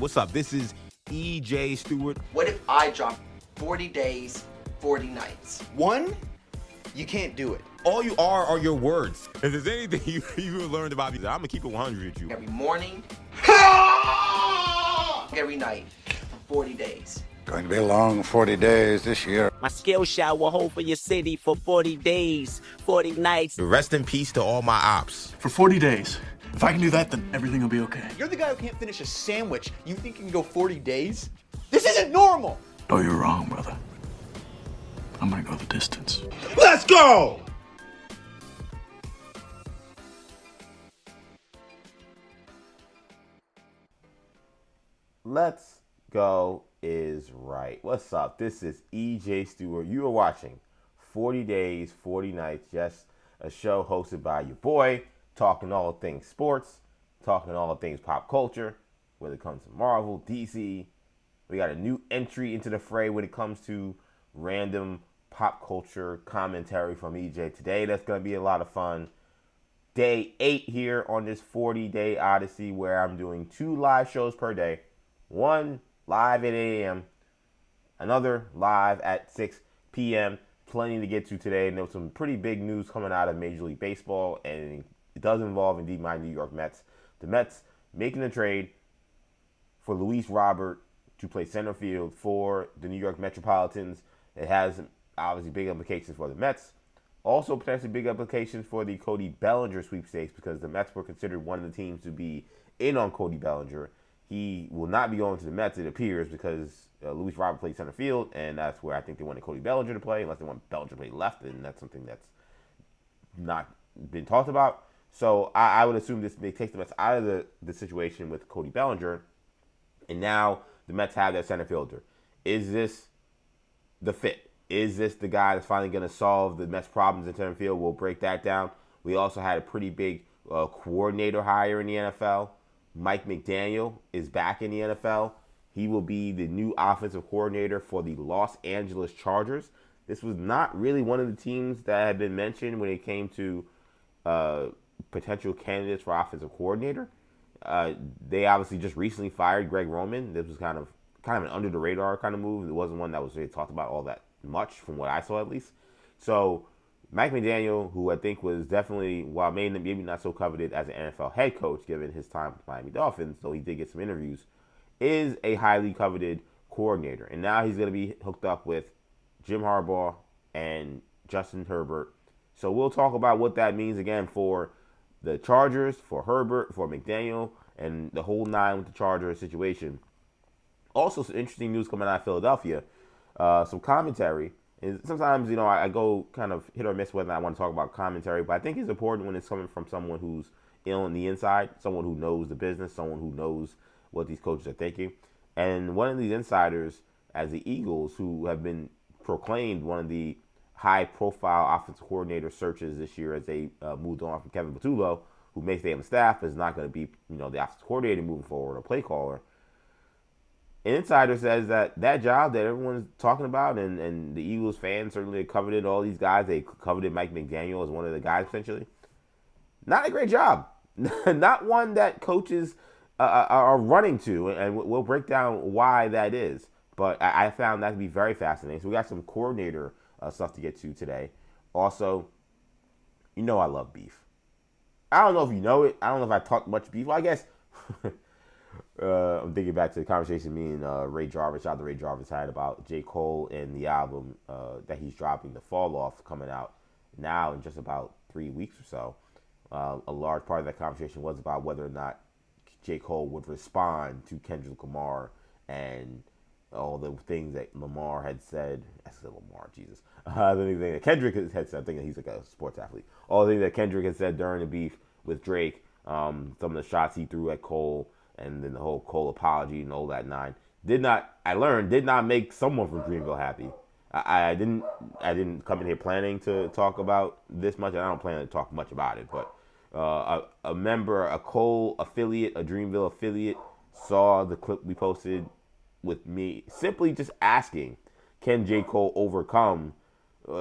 What's up? This is EJ Stewart. What if I drop 40 days, 40 nights? One, you can't do it. All you are your words. If there's anything you learned about me, I'm going to keep it 100 with you. Every morning, every night, for 40 days. Going to be a long 40 days this year. My skill shot will hold for your city for 40 days, 40 nights. Rest in peace to all my ops. For 40 days. If I can do that, then everything will be okay. You're the guy who can't finish a sandwich. You think you can go 40 days? This isn't normal! Oh, you're wrong, brother. I'm gonna go the distance. Let's go! Let's go is right. What's up? This is EJ Stewart. You are watching 40 Days, 40 Nights. Yes, a show hosted by your boy, talking all things sports, talking all things pop culture, whether it comes to Marvel, DC. We got a new entry into the fray when it comes to random pop culture commentary from EJ today. That's going to be a lot of fun. Day 8 here on this 40-day odyssey where I'm doing 2 live shows per day. One live at 8 a.m., another live at 6 p.m. Plenty to get to today. And there was some pretty big news coming out of Major League Baseball, and it does involve indeed my New York Mets. The Mets making a trade for Luis Robert to play center field for the New York Metropolitans. It has obviously big implications for the Mets. Also potentially big implications for the Cody Bellinger sweepstakes because the Mets were considered one of the teams to be in on Cody Bellinger. He will not be going to the Mets, it appears, because Luis Robert played center field, and that's where I think they wanted Cody Bellinger to play, unless they want Bellinger to play left, and that's something that's not been talked about. So I would assume this may take the Mets out of the situation with Cody Bellinger, and now the Mets have their center fielder. Is this the fit? Is this the guy that's finally going to solve the Mets' problems in center field? We'll break that down. We also had a pretty big coordinator hire in the NFL. Mike McDaniel is back in the NFL. He will be the new offensive coordinator for the Los Angeles Chargers. This was not really one of the teams that had been mentioned when it came to potential candidates for offensive coordinator. They obviously just recently fired Greg Roman. This was kind of an under the radar kind of move. It wasn't one that was really talked about all that much, from what I saw at least. So Mike McDaniel, who I think was definitely, while maybe not so coveted as an NFL head coach given his time with Miami Dolphins, though he did get some interviews, is a highly coveted coordinator. And now he's going to be hooked up with Jim Harbaugh and Justin Herbert. So we'll talk about what that means again for the Chargers, for Herbert, for McDaniel, and the whole nine with the Chargers situation. Also, some interesting news coming out of Philadelphia. Some commentary. And sometimes, I go kind of hit or miss whether I want to talk about commentary, but I think it's important when it's coming from someone who's ill on the inside, someone who knows the business, someone who knows what these coaches are thinking. And one of these insiders, as the Eagles, who have been proclaimed one of the high-profile offensive coordinator searches this year as they moved on from Kevin Stefanski, who may stay on the staff, is not going to be, the offensive coordinator moving forward or play caller. An insider says that job that everyone's talking about, and the Eagles fans certainly coveted all these guys. They coveted Mike McDaniel as one of the guys, essentially. Not a great job. Not one that coaches are running to, and we'll break down why that is. But I found that to be very fascinating. So we got some coordinator stuff to get to today. Also, I love beef. I don't know if you know it. I don't know if I talk much beef. Well, I guess... I'm thinking back to the conversation me and Ray Jarvis, shout out to Ray Jarvis, had about J. Cole and the album that he's dropping, The Fall Off, coming out now in just about 3 weeks or so. A large part of that conversation was about whether or not J. Cole would respond to Kendrick Lamar and all the things that Lamar had said. I said Lamar, Jesus. The things that Kendrick had said, I think that he's like a sports athlete. All the things that Kendrick had said during the beef with Drake, some of the shots he threw at Cole, and then the whole Cole apology and all that nine did not make someone from Greenville happy. I didn't come in here planning to talk about this much, and I don't plan to talk much about it. But a member, a Cole affiliate, a Dreamville affiliate, saw the clip we posted with me simply just asking, can J. Cole overcome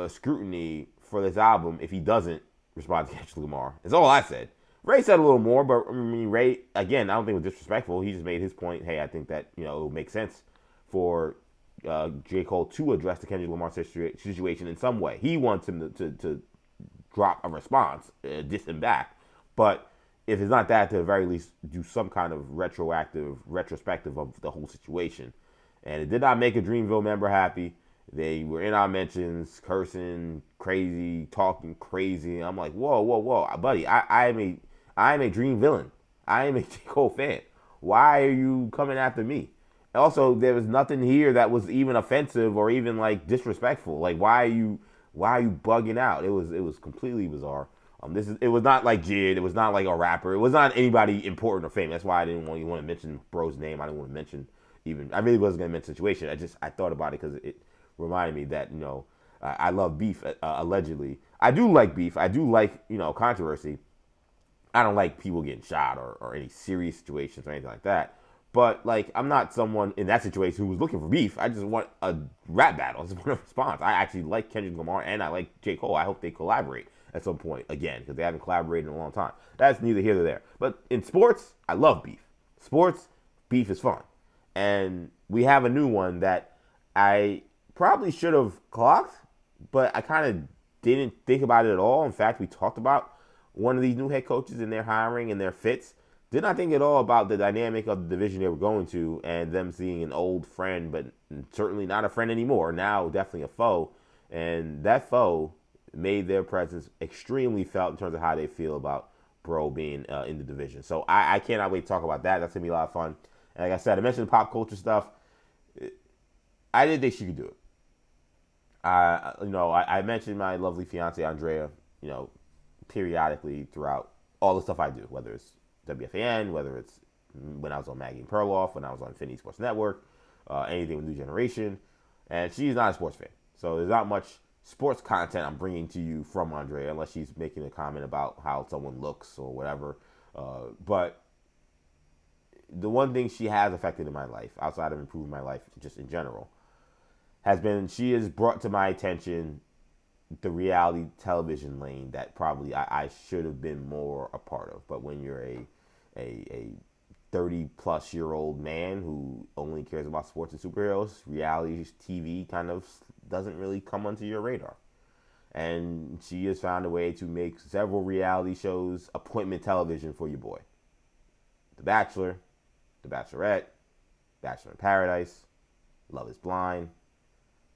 scrutiny for this album if he doesn't respond to Kendrick Lamar? That's all I said. Ray said a little more, but I mean, Ray, again, I don't think it was disrespectful. He just made his point. Hey, I think that, it would make sense for J. Cole to address the Kendrick Lamar situation in some way. He wants him to drop a response, diss him back. But if it's not that, to the very least, do some kind of retrospective of the whole situation. And it did not make a Dreamville member happy. They were in our mentions, cursing, crazy, talking crazy. I'm like, whoa, buddy, I am a Dream villain. I am a J. Cole fan. Why are you coming after me? Also, there was nothing here that was even offensive or even like disrespectful. Like, why are you bugging out? It was completely bizarre. It was not like Jid. It was not like a rapper. It was not anybody important or famous. That's why I didn't want to mention bro's name. I didn't want to mention even. I really wasn't going to mention the situation. I thought about it because it reminded me that I love beef. Allegedly, I do like beef. I do like controversy. I don't like people getting shot or any serious situations or anything like that. But like, I'm not someone in that situation who was looking for beef. I just want a rap battle. I just want a response. I actually like Kendrick Lamar and I like J. Cole. I hope they collaborate at some point again because they haven't collaborated in a long time. That's neither here nor there. But in sports, I love beef. Sports, beef is fun. And we have a new one that I probably should have clocked, but I kind of didn't think about it at all. In fact, we talked about one of these new head coaches and their hiring and their fits. Did not think at all about the dynamic of the division they were going to and them seeing an old friend, but certainly not a friend anymore. Now definitely a foe. And that foe made their presence extremely felt in terms of how they feel about Bro being in the division. So I cannot wait to talk about that. That's going to be a lot of fun. And like I said, I mentioned the pop culture stuff. I didn't think she could do it. I mentioned my lovely fiance, Andrea, periodically throughout all the stuff I do, whether it's WFAN, whether it's when I was on Maggie and Perloff, when I was on Finney Sports Network, anything with New Generation. And she's not a sports fan. So there's not much sports content I'm bringing to you from Andrea unless she's making a comment about how someone looks or whatever. But the one thing she has affected in my life, outside of improving my life just in general, has been she has brought to my attention the reality television lane that probably I should have been more a part of. But when you're a 30-plus-year-old man who only cares about sports and superheroes, reality TV kind of doesn't really come onto your radar. And she has found a way to make several reality shows appointment television for your boy. The Bachelor, The Bachelorette, Bachelor in Paradise, Love is Blind.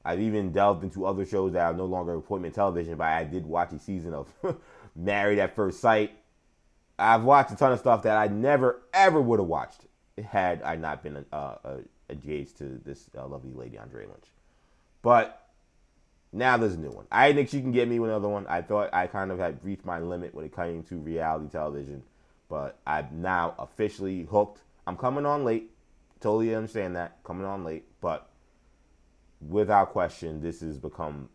I've even delved into other shows that are no longer appointment television, but I did watch a season of Married at First Sight. I've watched a ton of stuff that I never, ever would have watched had I not been engaged to this lovely lady, Andrea Lynch. But now there's a new one. I think she can get me with another one. I thought I kind of had reached my limit when it came to reality television, but I'm now officially hooked. I'm coming on late. Totally understand that. Coming on late, but without question, this has become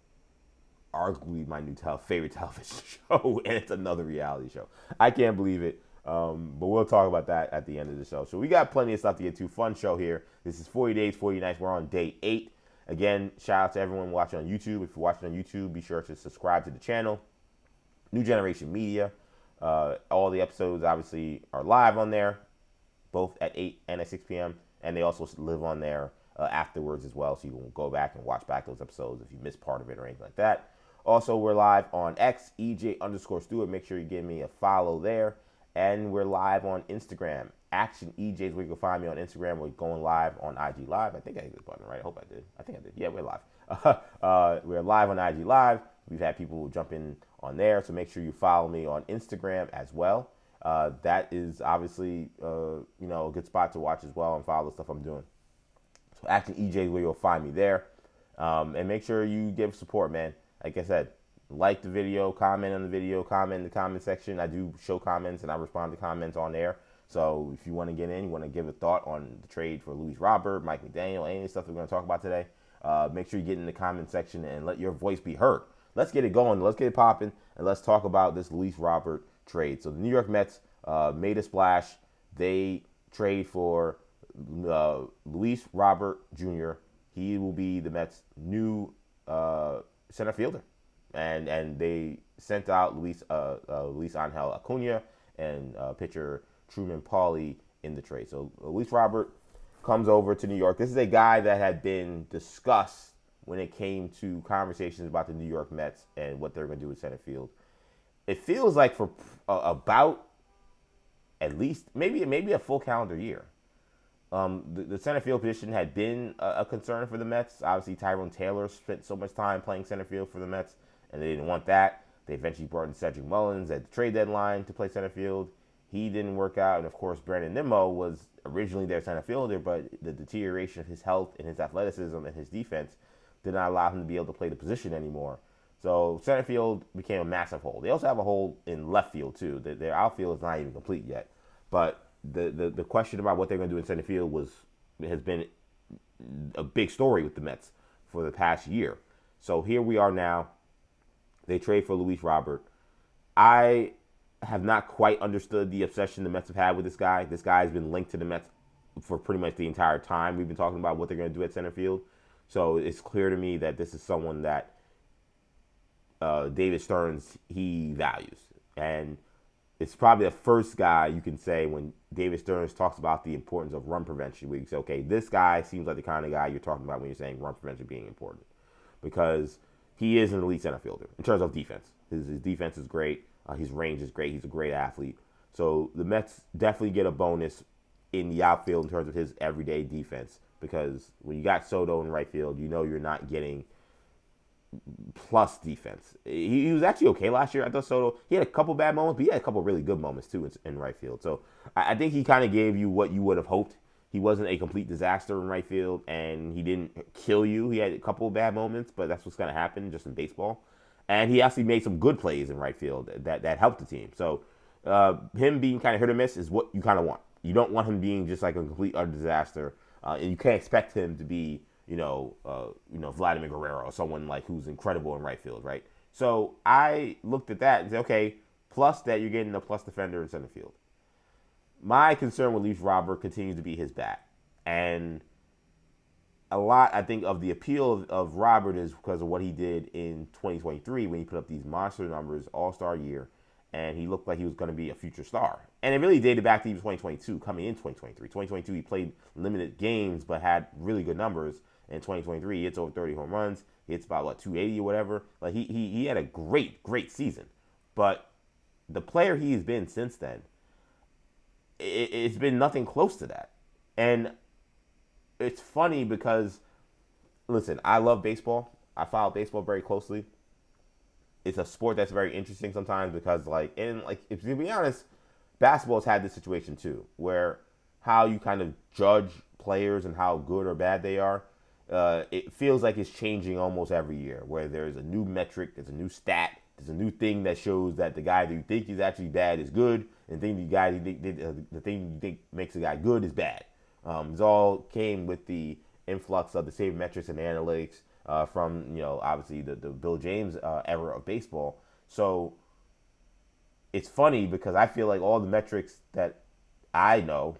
arguably my new favorite television show, and it's another reality show. I can't believe it, but we'll talk about that at the end of the show. So we got plenty of stuff to get to. Fun show here. This is 40 Days, 40 Nights. We're on day 8. Again, shout out to everyone watching on YouTube. If you're watching on YouTube, be sure to subscribe to the channel. New Generation Media. All the episodes, obviously, are live on there, both at 8 and at 6 p.m., and they also live on there afterwards as well, so you can go back and watch back those episodes if you missed part of it or anything like that. Also, we're live on X, EJ_Stewart. Make sure you give me a follow there. And we're live on Instagram. Action EJ's where you can find me on Instagram. We're going live on IG Live. I think I hit this button, right? I hope I did. I think I did. Yeah, we're live. We're live on IG Live. We've had people jump in on there, so make sure you follow me on Instagram as well. That is obviously, a good spot to watch as well and follow the stuff I'm doing. So Action EJ is where you'll find me there. And make sure you give support, man. Like I said, like the video, comment on the video, comment in the comment section. I do show comments and I respond to comments on there. So if you want to get in, you want to give a thought on the trade for Luis Robert, Mike McDaniel, any of the stuff we're going to talk about today, make sure you get in the comment section and let your voice be heard. Let's get it going. Let's get it popping, and let's talk about this Luis Robert trade. So the New York Mets made a splash. They trade for Luis Robert Jr. He will be the Mets' new center fielder, and they sent out Luis Angel Acuna and pitcher Truman Pauly in the trade. So Luis Robert comes over to New York. This is a guy that had been discussed when it came to conversations about the New York Mets and what they're going to do in center field. It feels like for about at least maybe a full calendar year. The center field position had been a concern for the Mets. Obviously, Tyrone Taylor spent so much time playing center field for the Mets, and they didn't want that. They eventually brought in Cedric Mullins at the trade deadline to play center field. He didn't work out, and of course, Brandon Nimmo was originally their center fielder, but the deterioration of his health and his athleticism and his defense did not allow him to be able to play the position anymore. So center field became a massive hole. They also have a hole in left field too. Their outfield is not even complete yet. But the question about what they're going to do in center field has been a big story with the Mets for the past year. So here we are now. They trade for Luis Robert. I have not quite understood the obsession the Mets have had with this guy. This guy has been linked to the Mets for pretty much the entire time we've been talking about what they're going to do at center field. So it's clear to me that this is someone that David Stearns, he values. And it's probably the first guy you can say when David Stearns talks about the importance of run prevention, where you say, okay, this guy seems like the kind of guy you're talking about when you're saying run prevention being important. Because he is an elite center fielder in terms of defense. His defense is great. His range is great. He's a great athlete. So the Mets definitely get a bonus in the outfield in terms of his everyday defense. Because when you got Soto in right field, you know you're not getting plus defense. He was actually okay last year. I thought Soto, he had a couple bad moments, but he had a couple really good moments too in right field. So I think he kind of gave you what you would have hoped. He wasn't a complete disaster in right field, and he didn't kill you. He had a couple of bad moments, but that's what's going to happen just in baseball. And he actually made some good plays in right field that helped the team. So him being kind of hit or miss is what you kind of want. You don't want him being just like a complete utter disaster. And you can't expect him to be, Vladimir Guerrero or someone like who's incredible in right field, right? So I looked at that and said, okay, plus that you're getting a plus defender in center field. My concern with Luis Robert continues to be his bat. And a lot, I think, of the appeal of Robert is because of what he did in 2023 when he put up these monster numbers, all-star year, and he looked like he was going to be a future star. And it really dated back to even 2022, coming in 2023. 2022, he played limited games but had really good numbers. In 2023, he hits over 30 home runs. He hits about, 280 or whatever. Like, he had a great, great season. But the player he has been since then, it's been nothing close to that. And it's funny because, listen, I love baseball. I follow baseball very closely. It's a sport that's very interesting sometimes because, if to be honest, basketball's had this situation too, where how you kind of judge players and how good or bad they are, it feels like it's changing almost every year, where there's a new metric, there's a new stat, there's a new thing that shows that the guy that you think is actually bad is good, and the thing you think makes a guy good is bad. It all came with the influx of the sabermetrics and analytics from, obviously the Bill James era of baseball. So it's funny because I feel like all the metrics that I know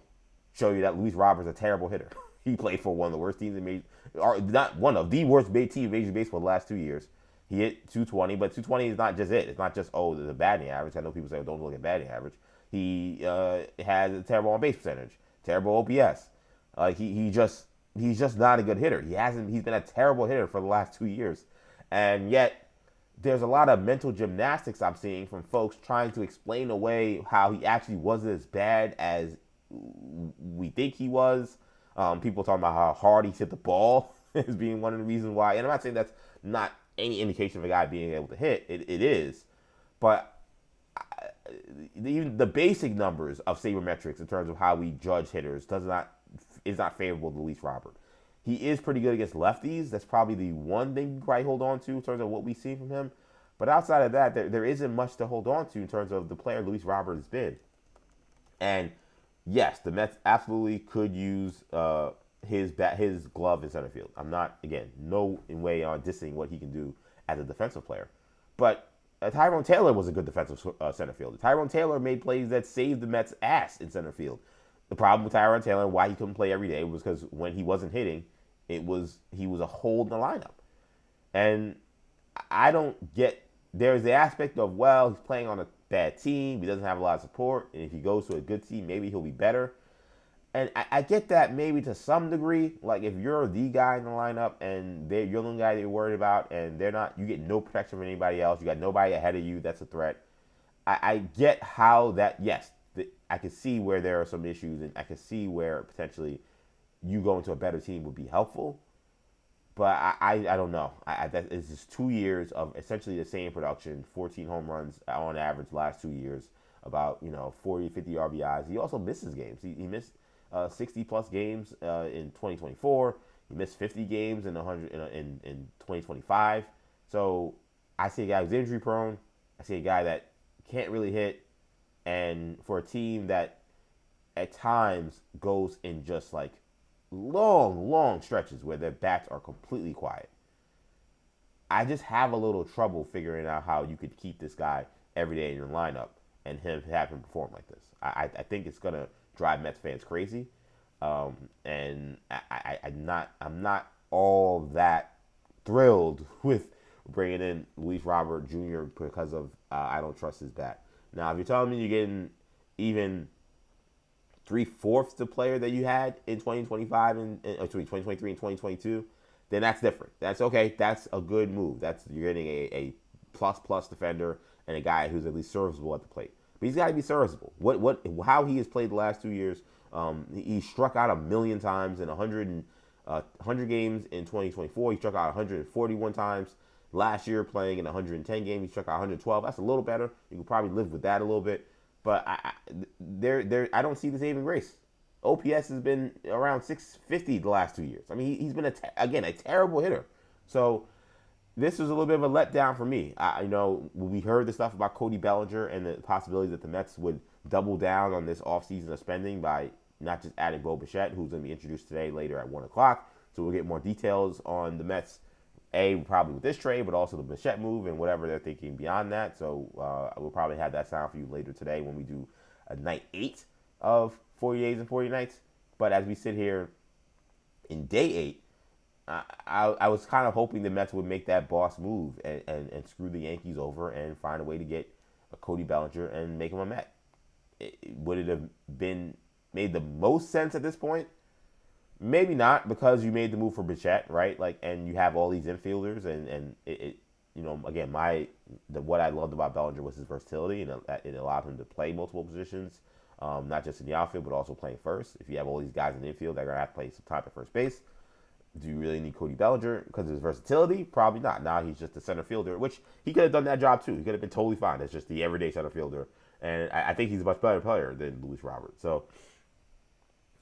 show you that Luis Robert's a terrible hitter. He played for one of the worst teams in major, or not one of the worst teams in Major Baseball the last 2 years. He hit 220, but 220 is not just it. It's not just, there's a batting average. I know people say, don't look at batting average. He has a terrible on-base percentage, terrible OPS. He's just not a good hitter. He's been a terrible hitter for the last 2 years. And yet, there's a lot of mental gymnastics I'm seeing from folks trying to explain away how he actually wasn't as bad as we think he was. People talking about how hard he hit the ball as being one of the reasons why. And I'm not saying that's not any indication of a guy being able to hit. It is. But even the basic numbers of sabermetrics in terms of how we judge hitters is not favorable to Luis Robert. He is pretty good against lefties. That's probably the one thing you probably hold on to in terms of what we've seen from him. But outside of that, there isn't much to hold on to in terms of the player Luis Robert has been. And yes, the Mets absolutely could use his glove in center field. I'm not, again, no way on dissing what he can do as a defensive player. But Tyrone Taylor was a good defensive center fielder. Tyrone Taylor made plays that saved the Mets' ass in center field. The problem with Tyrone Taylor and why he couldn't play every day was because when he wasn't hitting, he was a hole in the lineup. And I don't get, there's the aspect of, he's playing on a bad team. He doesn't have a lot of support. And if he goes to a good team, maybe he'll be better. And I get that maybe to some degree. Like if you're the guy in the lineup and you're the guy that you're worried about, and they're not, you get no protection from anybody else. You got nobody ahead of you that's a threat. I get how that. Yes, I can see where there are some issues, and I can see where potentially you going to a better team would be helpful. But I don't know. It's just 2 years of essentially the same production, 14 home runs on average last 2 years, about 40, 50 RBIs. He also misses games. He missed 60 plus games in 2024. He missed 50 games in 2025. So I see a guy who's injury prone. I see a guy that can't really hit, and for a team that at times goes in just like long stretches where their bats are completely quiet. I just have a little trouble figuring out how you could keep this guy every day in your lineup and have him perform like this. I think it's gonna drive Mets fans crazy, and I'm not all that thrilled with bringing in Luis Robert Jr. because of I don't trust his bat. Now, if you're telling me you're getting even 3/4 the player that you had in 2025 and 2023 and 2022, then that's different. That's okay. That's a good move. You're getting a plus defender and a guy who's at least serviceable at the plate. But he's got to be serviceable. How he has played the last 2 years, he struck out 1,000,000 times in 100 games in 2024. He struck out 141 times. Last year, playing in 110 games, he struck out 112. That's a little better. You can probably live with that a little bit. But I don't see the saving grace. OPS has been around 650 the last 2 years. I mean, he's been a terrible hitter. So this was a little bit of a letdown for me. We heard the stuff about Cody Bellinger and the possibility that the Mets would double down on this offseason of spending by not just adding Bo Bichette, who's going to be introduced today later at 1 o'clock. So we'll get more details on the Mets, probably with this trade, but also the Bichette move and whatever they're thinking beyond that. So we'll probably have that sound for you later today when we do a night 8 of 40 Days and 40 Nights. But as we sit here in day 8, I was kind of hoping the Mets would make that boss move and screw the Yankees over and find a way to get a Cody Bellinger and make him a Met. Would it have been made the most sense at this point? Maybe not, because you made the move for Bichette, right? And you have all these infielders, and again, what I loved about Bellinger was his versatility, and it allowed him to play multiple positions, not just in the outfield, but also playing first. If you have all these guys in the infield, they're gonna have to play some time at first base. Do you really need Cody Bellinger because of his versatility? Probably not. Now he's just a center fielder, which he could have done that job too. He could have been totally fine as just the everyday center fielder, and I think he's a much better player than Luis Robert. So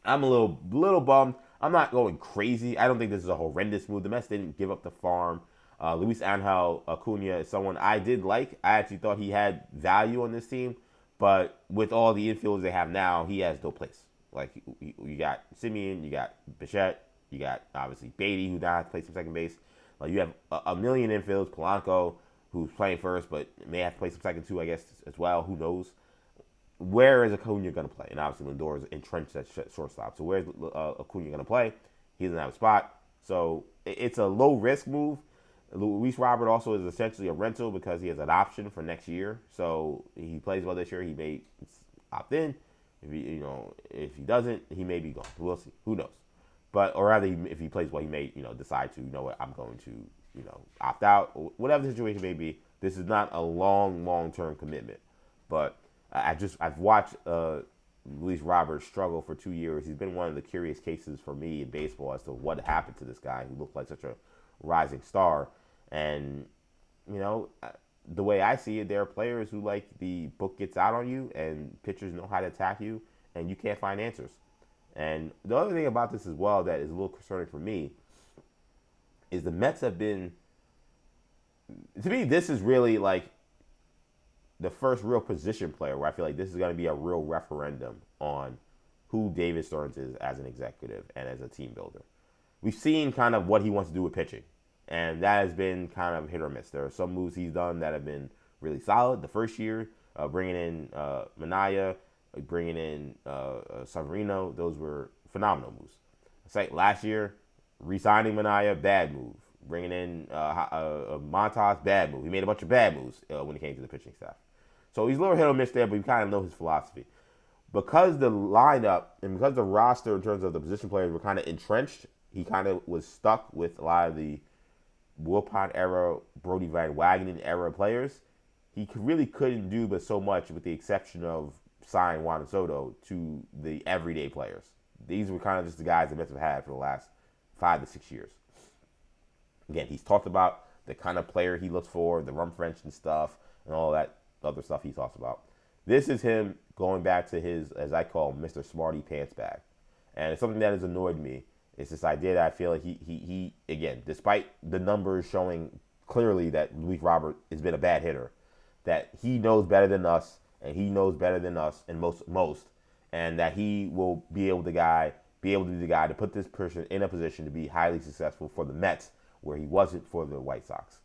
I'm a little bummed. I'm not going crazy. I don't think this is a horrendous move. The Mets didn't give up the farm. Luis Angel Acuna is someone I did like. I actually thought he had value on this team, but with all the infielders they have now, he has no place. Like, you got Simeon, you got Bichette, you got obviously Beatty, who now has to play some second base. Like, you have a million infields. Polanco, who's playing first, but may have to play some second too, I guess, as well. Who knows? Where is Acuna going to play? And obviously Lindor is entrenched at shortstop. So where's Acuna going to play? He doesn't have a spot. So it's a low-risk move. Luis Robert also is essentially a rental because he has an option for next year. So he plays well this year. He may opt in. If he doesn't, he may be gone. We'll see. Who knows? Or rather, if he plays well, he may decide to, I'm going to opt out. Whatever the situation may be, this is not a long-term commitment. But I've watched Luis Robert struggle for 2 years. He's been one of the curious cases for me in baseball as to what happened to this guy who looked like such a rising star. And the way I see it, there are players who, like, the book gets out on you and pitchers know how to attack you and you can't find answers. And the other thing about this as well that is a little concerning for me is the Mets have been, to me, this is really like the first real position player where I feel like this is going to be a real referendum on who David Stearns is as an executive and as a team builder. We've seen kind of what he wants to do with pitching, and that has been kind of hit or miss. There are some moves he's done that have been really solid. The first year, bringing in Minaya, bringing in Severino, those were phenomenal moves. Last year, re-signing Minaya, bad move. Bringing in Montas, bad move. He made a bunch of bad moves when it came to the pitching staff. So he's a little hit or miss there, but you kind of know his philosophy. Because the lineup and because the roster in terms of the position players were kind of entrenched, he kind of was stuck with a lot of the Wilpon era, Brody Van Wagenen era players. He really couldn't do but so much, with the exception of signing Juan Soto, to the everyday players. These were kind of just the guys the Mets have had for the last 5 to 6 years. Again, he's talked about the kind of player he looks for, the rum French and stuff, and all that other stuff he talks about. This is him going back to his, as I call him, Mr. Smarty Pants bag. And it's something that has annoyed me. It's this idea that I feel like he again, despite the numbers showing clearly that Luis Robert has been a bad hitter, that he knows better than us, and he knows better than us and most, and that he will be able to be the guy to put this person in a position to be highly successful for the Mets, where he wasn't for the White Sox.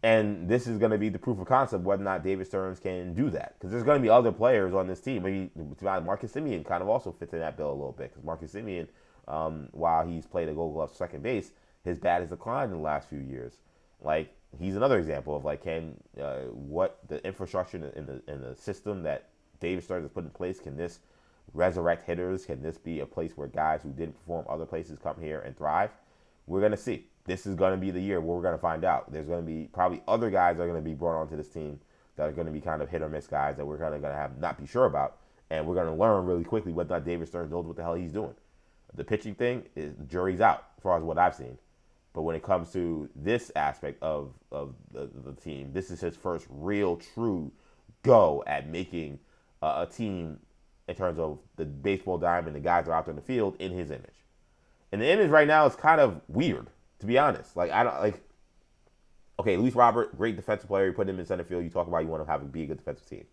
And this is going to be the proof of concept whether or not David Stearns can do that. Because there's going to be other players on this team. Maybe Marcus Semien kind of also fits in that bill a little bit. Because Marcus Semien, while he's played a Gold Glove second base, his bat has declined in the last few years. Like, he's another example of like, what the infrastructure in the system that David Stearns has put in place, can this resurrect hitters? Can this be a place where guys who didn't perform other places come here and thrive? We're going to see. This is going to be the year where we're going to find out. There's going to be probably other guys that are going to be brought onto this team that are going to be kind of hit or miss guys that we're kind of going to have not be sure about. And we're going to learn really quickly whether or not David Stearns knows what the hell he's doing. The pitching thing, the jury's out as far as what I've seen. But when it comes to this aspect of the team, this is his first real, true go at making a team in terms of the baseball diamond, the guys that are out there in the field, in his image. And the image right now is kind of weird, to be honest. Like, I don't like. Okay, Luis Robert, great defensive player. You put him in center field. You talk about you want to be a good defensive team.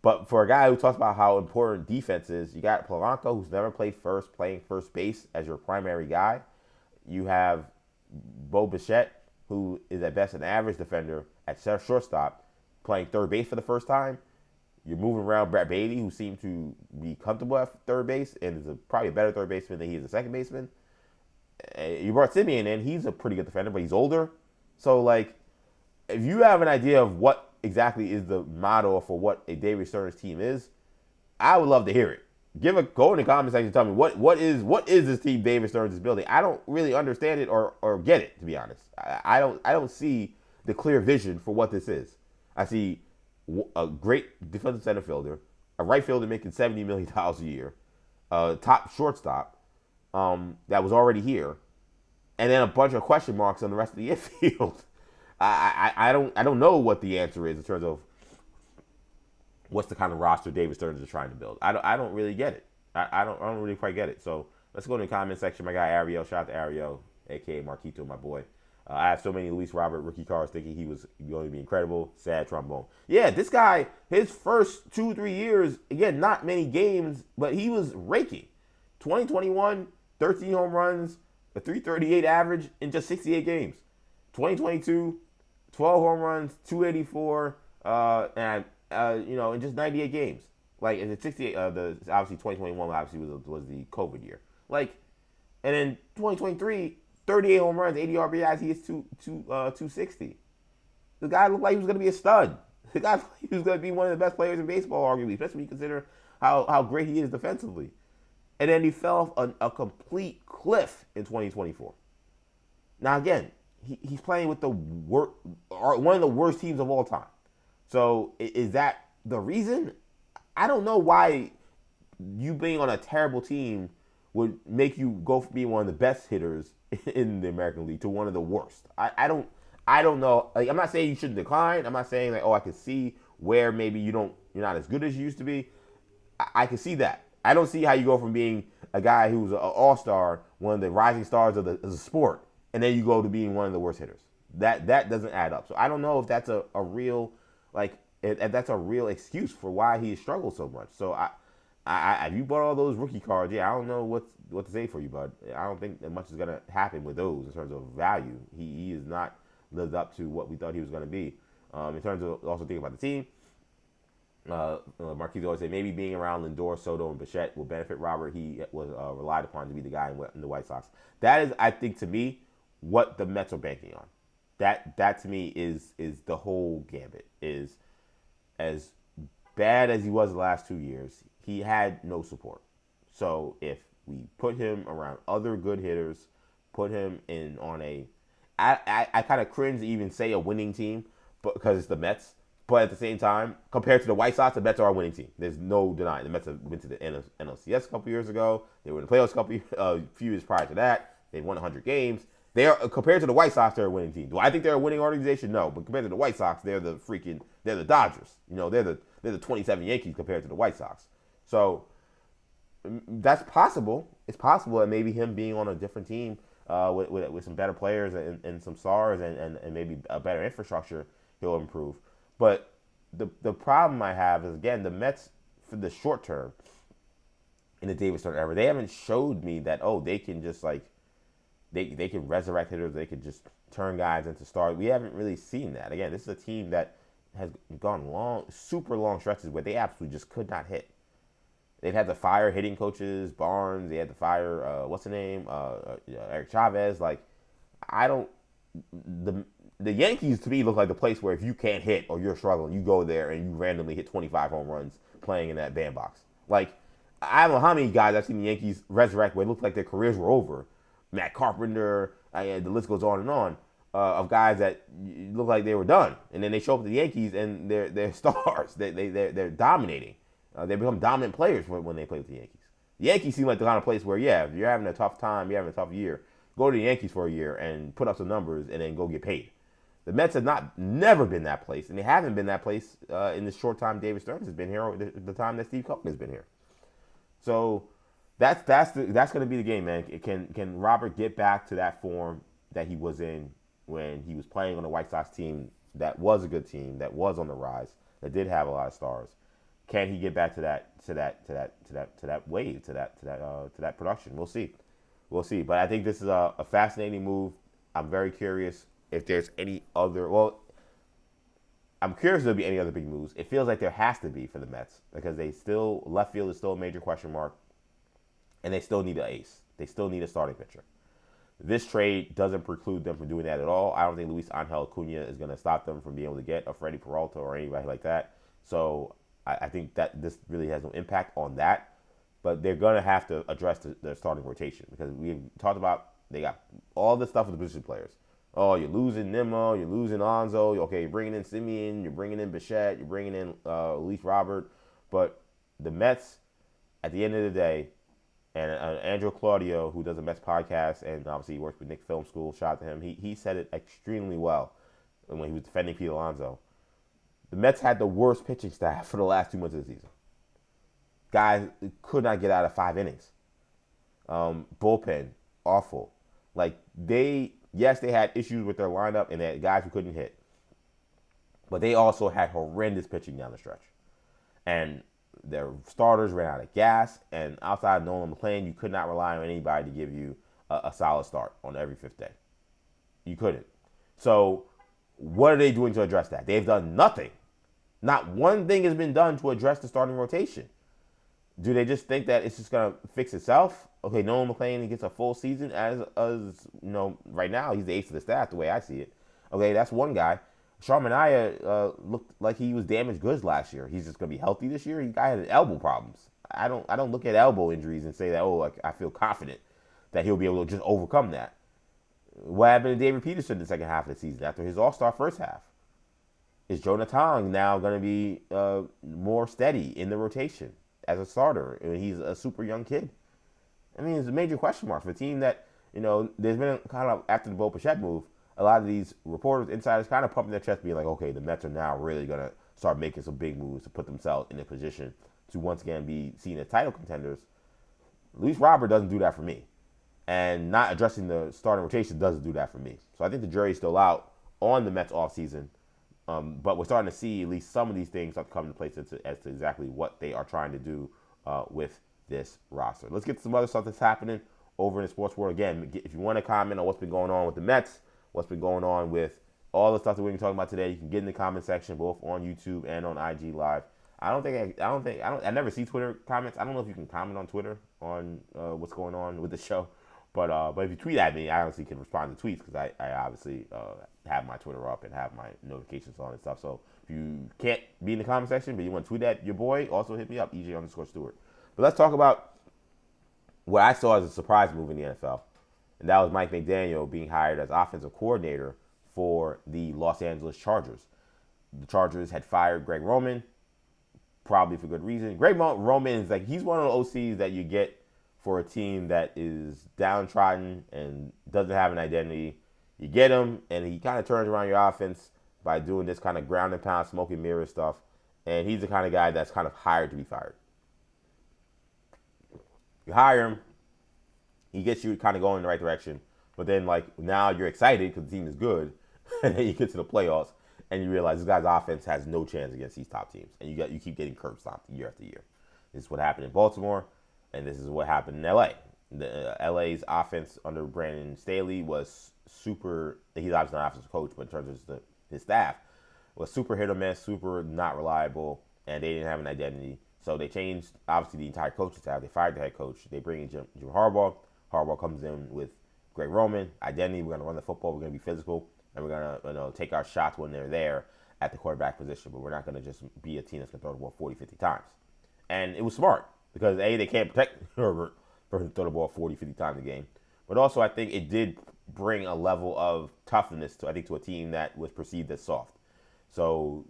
But for a guy who talks about how important defense is, you got Polanco, who's never played first, playing first base as your primary guy. You have Bo Bichette, who is at best an average defender at shortstop, playing third base for the first time. You're moving around Brett Baty, who seemed to be comfortable at third base and is probably a better third baseman than he is a second baseman. You brought Semien in. He's a pretty good defender, but he's older. So, like, if you have an idea of what exactly is the motto for what a David Stearns team is, I would love to hear it. Go in the comment section and tell me what is this team David Stearns is building. I don't really understand it or get it, to be honest. I don't see the clear vision for what this is. I see a great defensive center fielder, a right fielder making $70 million a year, a top shortstop that was already here, and then a bunch of question marks on the rest of the infield. I don't know what the answer is in terms of what's the kind of roster David Stearns is trying to build. I don't really get it. I don't really quite get it. So let's go to the comment section. My guy Ariel, shout out to Ariel, aka Marquito, my boy. I have so many Luis Robert rookie cards thinking he was going to be incredible. Sad trombone. Yeah, this guy, his first 2-3 years, again, not many games, but he was raking. 2021, 13 home runs, a 338 average in just 68 games. 2022, 12 home runs, 284, in just 98 games. Like, in the 68, obviously 2021 obviously was the COVID year. Like, and then 2023, 38 home runs, 80 RBIs, he hits 260. The guy looked like he was going to be a stud. The guy looked like he was going to be one of the best players in baseball, arguably, especially when you consider how great he is defensively. And then he fell off a complete cliff in 2024. Now, again, he's playing with one of the worst teams of all time. So is that the reason? I don't know why you being on a terrible team would make you go from being one of the best hitters in the American League to one of the worst. I don't know. Like, I'm not saying you shouldn't decline. I'm not saying like, I can see where maybe you're not as good as you used to be. I can see that. I don't see how you go from being a guy who's an all-star, one of the rising stars of the sport, and then you go to being one of the worst hitters. That doesn't add up. So I don't know if that's a real if that's a real excuse for why he struggled so much. So if you bought all those rookie cards, I don't know what to say for you, bud. I don't think that much is gonna happen with those in terms of value. He has not lived up to what we thought he was gonna be. In terms of also thinking about the team, Marquise always say maybe being around Lindor, Soto, and Bichette will benefit Robert. He was relied upon to be the guy in the White Sox. That is, I think, to me, what the Mets are banking on. That to me is the whole gambit. Is as bad as he was the last 2 years, he had no support. So if we put him around other good hitters, put him in on I kind of cringe to even say a winning team, but because it's the Mets. But at the same time, compared to the White Sox, the Mets are a winning team. There's no denying. The Mets have been to the NLCS a couple years ago. They were in the playoffs a few years prior to that. They won 100 games. They are compared to the White Sox, they're a winning team. Do I think they're a winning organization? No. But compared to the White Sox, they're the Dodgers. They're the 27 Yankees compared to the White Sox. So that's possible. It's possible that maybe him being on a different team with some better players and some stars and maybe a better infrastructure, he'll improve. But the problem I have is, again, the Mets, for the short term, in the David Stern era, they haven't showed me that, they can just, they can resurrect hitters, they can just turn guys into stars. We haven't really seen that. Again, this is a team that has gone super long stretches where they absolutely just could not hit. They've had to fire hitting coaches, Barnes. They had to fire, what's the name, Eric Chavez. The Yankees, to me, look like the place where if you can't hit or you're struggling, you go there and you randomly hit 25 home runs playing in that bandbox. I don't know how many guys I've seen the Yankees resurrect where it looked like their careers were over. Matt Carpenter, the list goes on, of guys that look like they were done. And then they show up to the Yankees and they're stars. They're dominating. They become dominant players when they play with the Yankees. The Yankees seem like the kind of place where, if you're having a tough time, you're having a tough year, go to the Yankees for a year and put up some numbers and then go get paid. The Mets have never been that place, and they haven't been that place in the short time David Stearns has been here, or the time that Steve Cohen has been here. So that's going to be the game, man. Can Robert get back to that form that he was in when he was playing on the White Sox team that was a good team, that was on the rise, that did have a lot of stars? Can he get back to that wave, to that production? We'll see. But I think this is a fascinating move. I'm very curious if there's any other. Well, I'm curious if there'll be any other big moves. It feels like there has to be for the Mets because left field is still a major question mark, and they still need an ace. They still need a starting pitcher. This trade doesn't preclude them from doing that at all. I don't think Luis Angel Acuna is going to stop them from being able to get a Freddie Peralta or anybody like that. So I think that this really has no impact on that. But they're going to have to address their starting rotation because we've talked about they got all this stuff with the position players. Oh, you're losing Nimmo, you're losing Alonso. Okay, you're bringing in Simeon, you're bringing in Bichette, you're bringing in Luis Robert. But the Mets, at the end of the day, and Andrew Claudio, who does a Mets podcast, and obviously he works with Nick Film School, shout out to him. He said it extremely well when he was defending Pete Alonso. The Mets had the worst pitching staff for the last 2 months of the season. Guys could not get out of 5 innings. Bullpen, awful. Yes, they had issues with their lineup and they had guys who couldn't hit. But they also had horrendous pitching down the stretch. And their starters ran out of gas. And outside of Nolan McClain, you could not rely on anybody to give you a solid start on every 5th day. You couldn't. So what are they doing to address that? They've done nothing. Not one thing has been done to address the starting rotation. Do they just think that it's just going to fix itself? Okay, Nolan McClain gets a full season as right now he's the ace of the staff the way I see it. Okay, that's one guy. Sharmanaya looked like he was damaged goods last year. He's just going to be healthy this year. He had elbow problems. I don't look at elbow injuries and say that, I feel confident that he'll be able to just overcome that. What happened to David Peterson in the second half of the season after his all-star first half? Is Jonathan now going to be more steady in the rotation as a starter? I mean, he's a super young kid. I mean, it's a major question mark for a team that, there's been kind of, after the Bo Bichette move, a lot of these reporters, insiders kind of pumping their chest being like, okay, the Mets are now really going to start making some big moves to put themselves in a position to once again be seen as title contenders. Luis Robert doesn't do that for me. And not addressing the starting rotation doesn't do that for me. So I think the jury's still out on the Mets offseason. But we're starting to see at least some of these things start to come into place as to exactly what they are trying to do with this roster. Let's get to some other stuff that's happening over in the sports world. Again, if you want to comment on what's been going on with the Mets, what's been going on with all the stuff that we're going to be talking about today, you can get in the comment section both on YouTube and on IG Live. I never see Twitter comments. I don't know if you can comment on Twitter on what's going on with the show, But if you tweet at me, I honestly can respond to tweets because I obviously have my Twitter up and have my notifications on and stuff. So if you can't be in the comment section, but you want to tweet at your boy, also hit me up, EJ_Stewart. But let's talk about what I saw as a surprise move in the NFL. And that was Mike McDaniel being hired as offensive coordinator for the Los Angeles Chargers. The Chargers had fired Greg Roman, probably for good reason. Greg Roman is like, he's one of the OCs that you get for a team that is downtrodden and doesn't have an identity. You get him, and he kind of turns around your offense by doing this kind of ground and pound, smoke and mirror stuff. And he's the kind of guy that's kind of hired to be fired. You hire him, he gets you kind of going in the right direction. But then, like, now you're excited because the team is good. And then you get to the playoffs, and you realize this guy's offense has no chance against these top teams. And you keep getting curb stomped year after year. This is what happened in Baltimore, and this is what happened in L.A. LA's offense under Brandon Staley was super. He's obviously not an offensive coach, but in terms of his staff, was super hit or miss, super not reliable, and they didn't have an identity. So they changed, obviously, the entire coaching staff. They fired the head coach. They bring in Jim Harbaugh. Harbaugh comes in with Greg Roman, identity. We're going to run the football. We're going to be physical, and we're going to take our shots when they're there at the quarterback position. But we're not going to just be a team that's going to throw the ball 40, 50 times. And it was smart because, A, they can't protect Herbert for him to throw the ball 40, 50 times a game. But also, I think it did bring a level of toughness to a team that was perceived as soft. So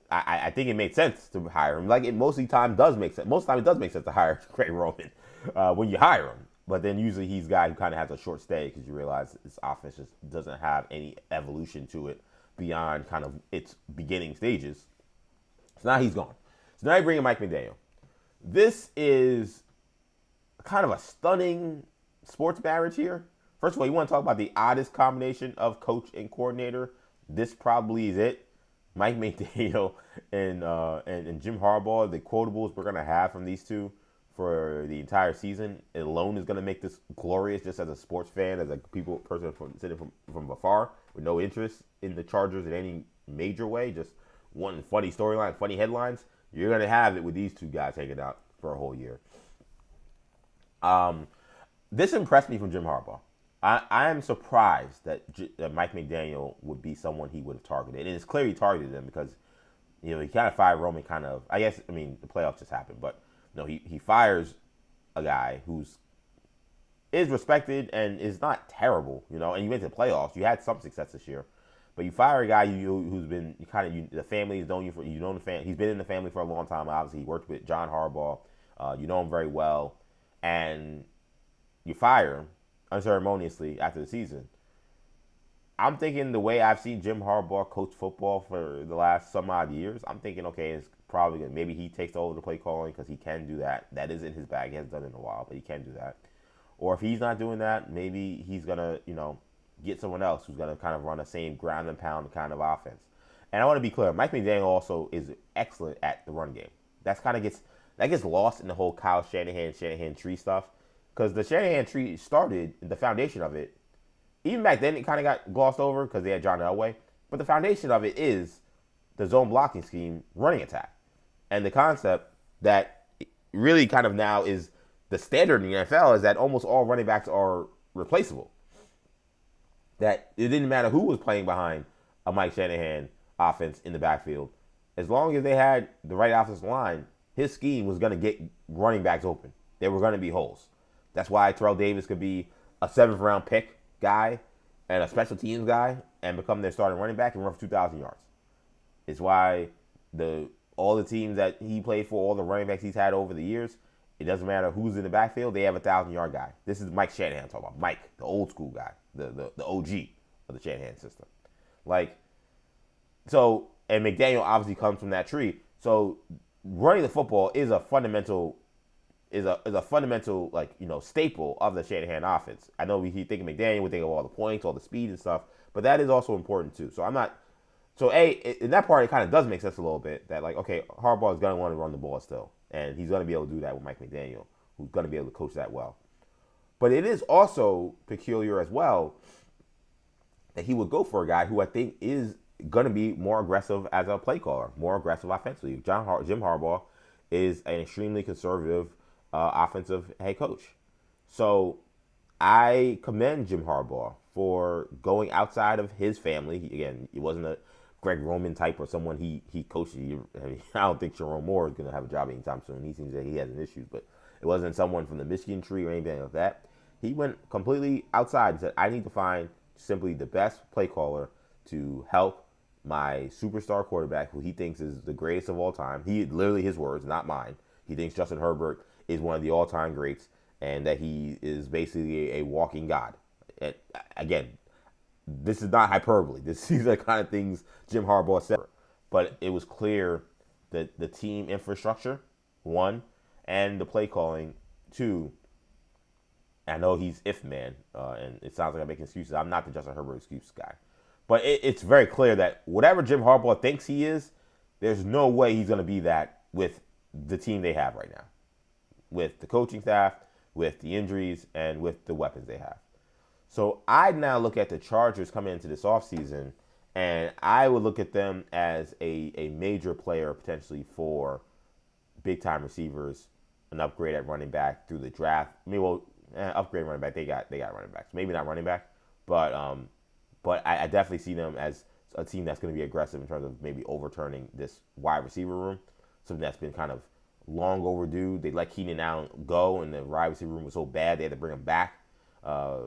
I think it made sense to hire him. Like, it most of the time does make sense. Most of the time it does make sense to hire Greg Roman when you hire him. But then usually he's a guy who kind of has a short stay because you realize his offense just doesn't have any evolution to it beyond kind of its beginning stages. So now he's gone. So now you bring in Mike McDaniel. This is kind of a stunning sports marriage here. First of all, you want to talk about the oddest combination of coach and coordinator. This probably is it. Mike McDaniel and Jim Harbaugh, the quotables we're going to have from these two for the entire season alone is going to make this glorious just as a sports fan, as a person sitting from afar with no interest in the Chargers in any major way, just one funny storyline, funny headlines. You're going to have it with these two guys hanging out for a whole year. This impressed me from Jim Harbaugh. I am surprised that Mike McDaniel would be someone he would have targeted. And it's clear he targeted him because, he kind of fired Roman the playoffs just happened. But, he fires a guy is respected and is not terrible, and you went to the playoffs. You had some success this year. But you fire a guy who's been the family has known you for, the family. He's been in the family for a long time. Obviously, he worked with John Harbaugh. You know him very well. And you fire him unceremoniously after the season. I'm thinking the way I've seen Jim Harbaugh coach football for the last some odd years, I'm thinking, okay, it's probably good. Maybe he takes over the play calling because he can do that. That is in his bag. He hasn't done it in a while, but he can do that. Or if he's not doing that, maybe he's going to, get someone else who's going to kind of run the same ground and pound kind of offense. And I want to be clear, Mike McDaniel also is excellent at the run game. That gets lost in the whole Kyle Shanahan tree stuff. Because the Shanahan tree started, the foundation of it, even back then it kind of got glossed over because they had John Elway. But the foundation of it is the zone blocking scheme, running attack. And the concept that really kind of now is the standard in the NFL is that almost all running backs are replaceable. That it didn't matter who was playing behind a Mike Shanahan offense in the backfield. As long as they had the right offensive line, his scheme was going to get running backs open. There were going to be holes. That's why Terrell Davis could be a 7th-round pick guy and a special teams guy and become their starting running back and run for 2,000 yards. It's why all the teams that he played for, all the running backs he's had over the years, it doesn't matter who's in the backfield, they have a 1,000-yard guy. This is Mike Shanahan I'm talking about. Mike, the old school guy, the OG of the Shanahan system. And McDaniel obviously comes from that tree. So running the football is a fundamental staple of the Shanahan offense. I know we think of McDaniel, we think of all the points, all the speed and stuff, but that is also important too. In that part, it kind of does make sense a little bit that Harbaugh is going to want to run the ball still, and he's going to be able to do that with Mike McDaniel, who's going to be able to coach that well. But it is also peculiar as well that he would go for a guy who I think is going to be more aggressive as a play caller, more aggressive offensively. Jim Harbaugh is an extremely conservative offensive head coach. So I commend Jim Harbaugh for going outside of his family. Again, he wasn't a Greg Roman type or someone he coached. I don't think Jerome Moore is going to have a job anytime soon. He seems that he has an issue, but it wasn't someone from the Michigan tree or anything like that. He went completely outside and said, I need to find simply the best play caller to help my superstar quarterback, who he thinks is the greatest of all time. He literally, his words, not mine. He thinks Justin Herbert is one of the all-time greats and that he is basically a walking god. And again, this is not hyperbole. These are the kind of things Jim Harbaugh said. But it was clear that the team infrastructure, one, and the play calling, two. I know he's if man, and it sounds like I'm making excuses. I'm not the Justin Herbert excuse guy. But it's very clear that whatever Jim Harbaugh thinks he is, there's no way he's going to be that with the team they have right now. With the coaching staff, with the injuries, and with the weapons they have. So I now look at the Chargers coming into this offseason, and I would look at them as a major player potentially for big-time receivers, an upgrade at running back through the draft. I mean, upgrade running back. They got running backs. Maybe not running back, but I definitely see them as a team that's going to be aggressive in terms of maybe overturning this wide receiver room, something that's been kind of long overdue. They let Keenan Allen go, and the wide receiver room was so bad they had to bring him back. I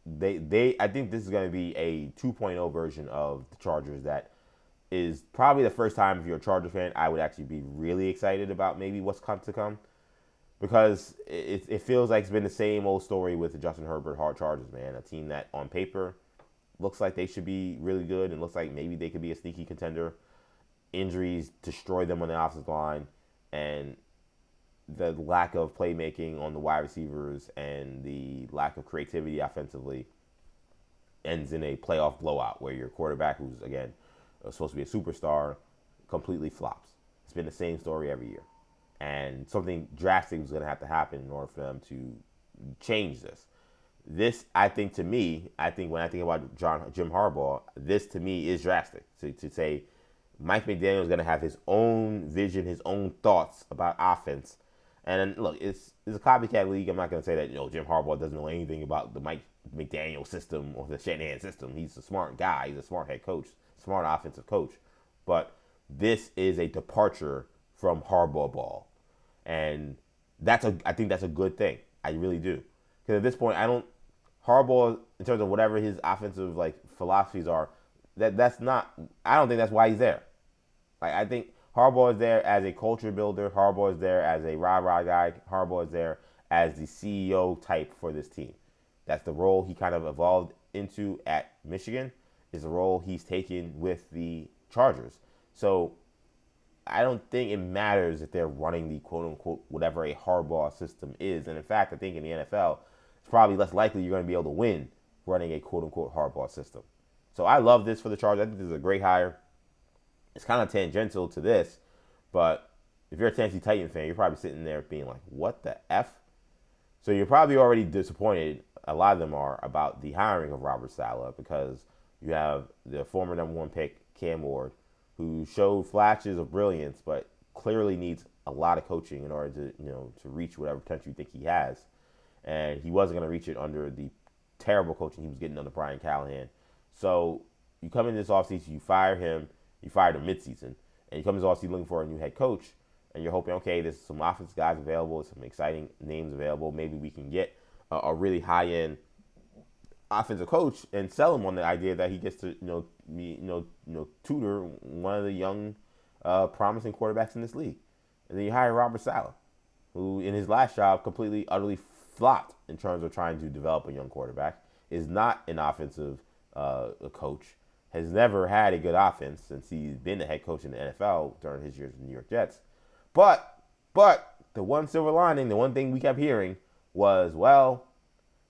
think this is going to be a 2.0 version of the Chargers that is probably the first time, if you're a Chargers fan, I would actually be really excited about maybe what's to come. Because it feels like it's been the same old story with the Justin Herbert hard Chargers, man. A team that on paper looks like they should be really good and looks like maybe they could be a sneaky contender. Injuries destroy them on the offensive line, and the lack of playmaking on the wide receivers and the lack of creativity offensively ends in a playoff blowout where your quarterback, who's, again, supposed to be a superstar, completely flops. It's been the same story every year. And something drastic was going to have to happen in order for them to change this. This, I think when I think about Jim Harbaugh, this to me is drastic. To say Mike McDaniel is going to have his own vision, his own thoughts about offense. And look, it's a copycat league. I'm not going to say that Jim Harbaugh doesn't know anything about the Mike McDaniel system or the Shanahan system. He's a smart guy. He's a smart head coach, smart offensive coach. But this is a departure from Harbaugh ball. And I think that's a good thing. I really do. Because at this point, Harbaugh, in terms of whatever his offensive philosophies are, I don't think that's why he's there. I think Harbaugh is there as a culture builder. Harbaugh is there as a rah-rah guy. Harbaugh is there as the CEO type for this team. That's the role he kind of evolved into at Michigan, is the role he's taken with the Chargers. So I don't think it matters if they're running the quote-unquote whatever a Harbaugh system is. And in fact, I think in the NFL, it's probably less likely you're going to be able to win running a quote-unquote Harbaugh system. So I love this for the Chargers. I think this is a great hire. It's kind of tangential to this, but if you're a Tennessee Titan fan, you're probably sitting there being like, what the F? So you're probably already disappointed, a lot of them are, about the hiring of Robert Saleh, because you have the former number one pick, Cam Ward, who showed flashes of brilliance, but clearly needs a lot of coaching in order to reach whatever potential you think he has. And he wasn't going to reach it under the terrible coaching he was getting under Brian Callahan. So you come in this offseason, you fire him. You fired him midseason, and you come into offseason looking for a new head coach, and you're hoping, okay, there's some offensive guys available, some exciting names available. Maybe we can get a really high-end offensive coach and sell him on the idea that he gets to tutor one of the young, promising quarterbacks in this league. And then you hire Robert Saleh, who in his last job completely, utterly flopped in terms of trying to develop a young quarterback, is not an offensive coach, has never had a good offense since he's been the head coach in the NFL during his years in the New York Jets. But the one silver lining, the one thing we kept hearing was, well,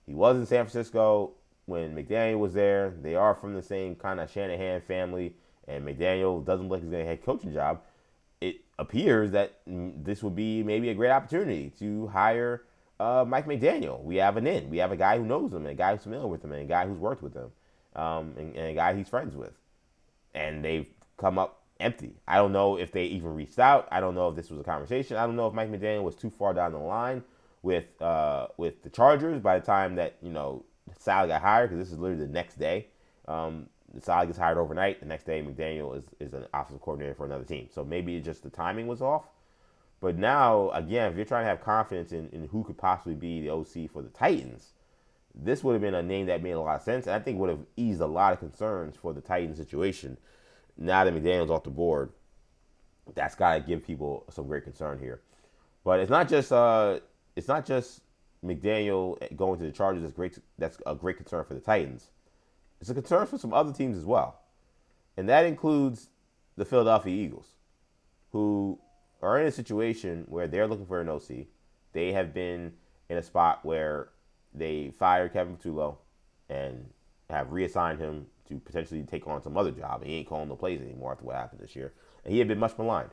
he was in San Francisco when McDaniel was there. They are from the same kind of Shanahan family, and McDaniel doesn't look like he's going to get a head coaching job. It appears that this would be maybe a great opportunity to hire Mike McDaniel. We have an in. We have a guy who knows him, and a guy who's familiar with him, and a guy who's worked with him. And a guy he's friends with. And they've come up empty. I don't know if they even reached out. I don't know if this was a conversation. I don't know if Mike McDaniel was too far down the line with the Chargers. By the time that Saleh got hired, because this is literally the next day, Saleh gets hired overnight. The next day, McDaniel is an offensive coordinator for another team. So maybe just the timing was off. But now, again, if you're trying to have confidence in who could possibly be the OC for the Titans, this would have been a name that made a lot of sense, and I think would have eased a lot of concerns for the Titans situation. Now that McDaniel's off the board, that's got to give people some great concern here. But it's not just McDaniel going to the Chargers that's a great concern for the Titans. It's a concern for some other teams as well, and that includes the Philadelphia Eagles, who are in a situation where they're looking for an OC. They have been in a spot where they fired Kevin Stefanski and have reassigned him to potentially take on some other job. He ain't calling no plays anymore after what happened this year. And he had been much maligned.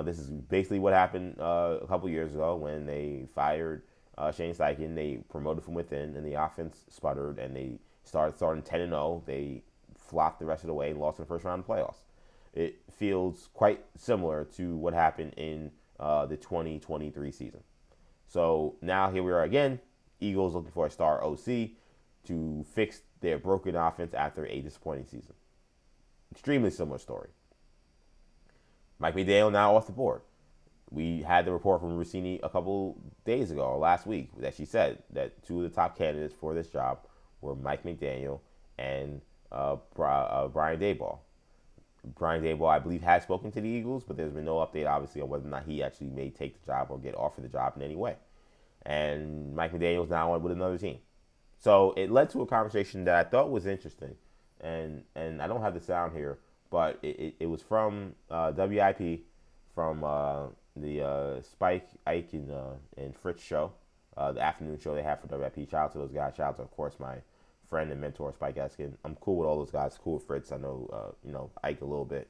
This is basically what happened a couple years ago when they fired Shane Steichen. They promoted from within, and the offense sputtered, and they starting 10-0. They flopped the rest of the way and lost in the first round of the playoffs. It feels quite similar to what happened in the 2023 season. So now here we are again. Eagles looking for a star OC to fix their broken offense after a disappointing season. Extremely similar story. Mike McDaniel now off the board. We had the report from Rossini a couple days ago, or last week, that she said that two of the top candidates for this job were Mike McDaniel and Brian Daboll. Brian Daboll, I believe, has spoken to the Eagles, but there's been no update, obviously, on whether or not he actually may take the job or get offered the job in any way. And Mike McDaniel's now on with another team. So it led to a conversation that I thought was interesting. And I don't have the sound here, but it was from WIP, from the Spike, Ike, and Fritz show, the afternoon show they have for WIP. Shout out to those guys. Shout out to, of course, my friend and mentor, Spike Eskin. I'm cool with all those guys. Cool with Fritz. I know, Ike a little bit.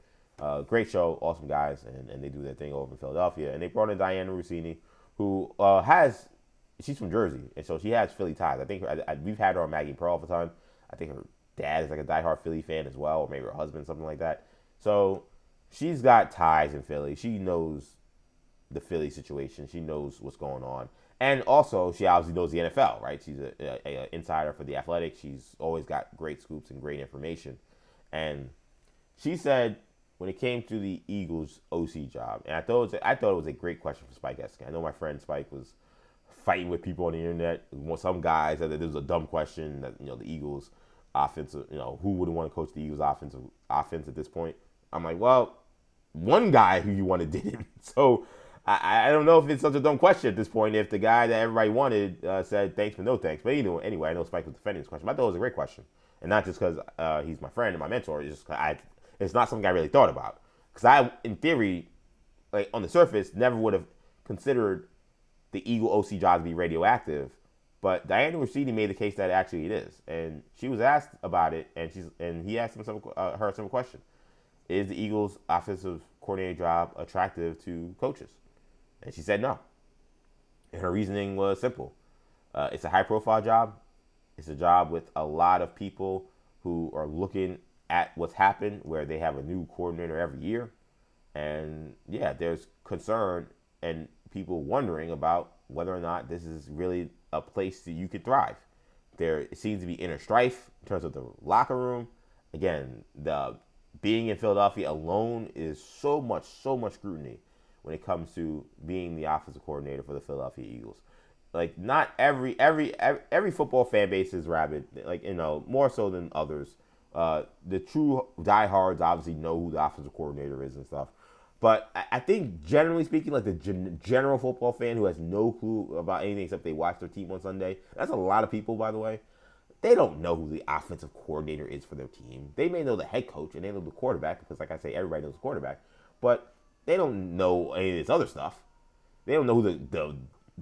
Great show. Awesome guys. And they do their thing over in Philadelphia. And they brought in Diana Rossini, who she's from Jersey, and so she has Philly ties. I think we've had her on Maggie Pearl all the time. I think her dad is like a diehard Philly fan as well, or maybe her husband, something like that. So she's got ties in Philly. She knows the Philly situation. She knows what's going on. And also, she obviously knows the NFL, right? She's an insider for The Athletic. She's always got great scoops and great information. And she said when it came to the Eagles OC job, and I thought it was a great question for Spike Eskin. I know my friend Spike was fighting with people on the internet. Some guys said that this was a dumb question, that the Eagles offensive, who wouldn't want to coach the Eagles offense at this point? I'm like, well, one guy who you wanted didn't. So I don't know if it's such a dumb question at this point if the guy that everybody wanted said thanks but no thanks. But anyway, I know Spike was defending this question, but I thought it was a great question. And not just because he's my friend and my mentor, it's just it's not something I really thought about. Because I, in theory, like on the surface, never would have considered the Eagle OC job to be radioactive, but Diana Rossini made the case that actually it is, and she was asked about it, and he asked her a simple question: is the Eagles' offensive coordinator job attractive to coaches? And she said no, and her reasoning was simple: it's a high-profile job, it's a job with a lot of people who are looking at what's happened, where they have a new coordinator every year, and yeah, there's concern and people wondering about whether or not this is really a place that you could thrive. There seems to be inner strife in terms of the locker room. Again, the being in Philadelphia alone is so much scrutiny when it comes to being the offensive coordinator for the Philadelphia Eagles. Like, not every football fan base is rabid, like, more so than others. The true diehards obviously know who the offensive coordinator is and stuff. But I think, generally speaking, like the general football fan who has no clue about anything except they watch their team on Sunday, that's a lot of people, by the way, they don't know who the offensive coordinator is for their team. They may know the head coach and they know the quarterback because, like I say, everybody knows the quarterback. But they don't know any of this other stuff. They don't know who the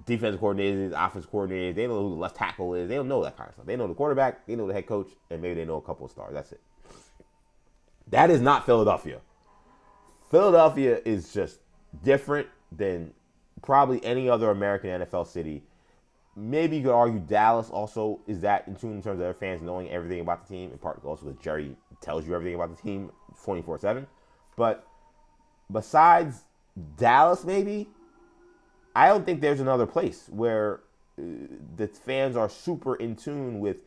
defensive coordinator is, offensive coordinator is. They don't know who the left tackle is. They don't know that kind of stuff. They know the quarterback, they know the head coach, and maybe they know a couple of stars. That's it. That is not Philadelphia. Philadelphia is just different than probably any other American NFL city. Maybe you could argue Dallas also is that in tune in terms of their fans knowing everything about the team, in part also because Jerry tells you everything about the team 24/7. But besides Dallas, maybe, I don't think there's another place where the fans are super in tune with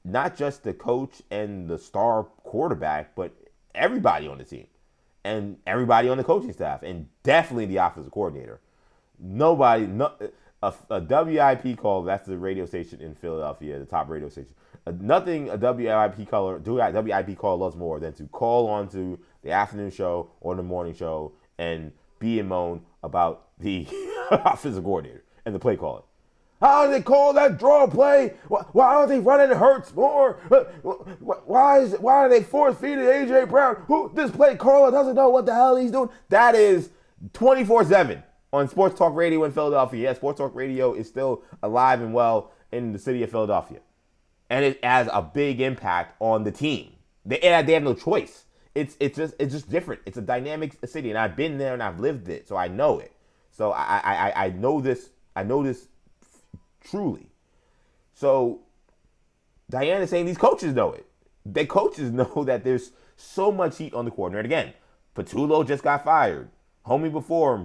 not just the coach and the star quarterback, but everybody on the team and everybody on the coaching staff, and definitely the offensive coordinator. Nobody, a WIP call, that's the radio station in Philadelphia, the top radio station. Nothing a WIP call loves more than to call onto the afternoon show or the morning show and be and moan about the offensive coordinator and the play calling. How do they call that draw play? Why aren't they running Hurts more? Why are they force-feeding A.J. Brown? This play caller doesn't know what the hell he's doing. That is 24/7 on Sports Talk Radio in Philadelphia. Yeah, Sports Talk Radio is still alive and well in the city of Philadelphia. And it has a big impact on the team. They have no choice. It's just different. It's a dynamic city, and I've been there and I've lived it, so I know it. So I know this. I know this truly. So Diane is saying these coaches know it. The coaches know that there's so much heat on the coordinator. And again, Patullo just got fired. Homie before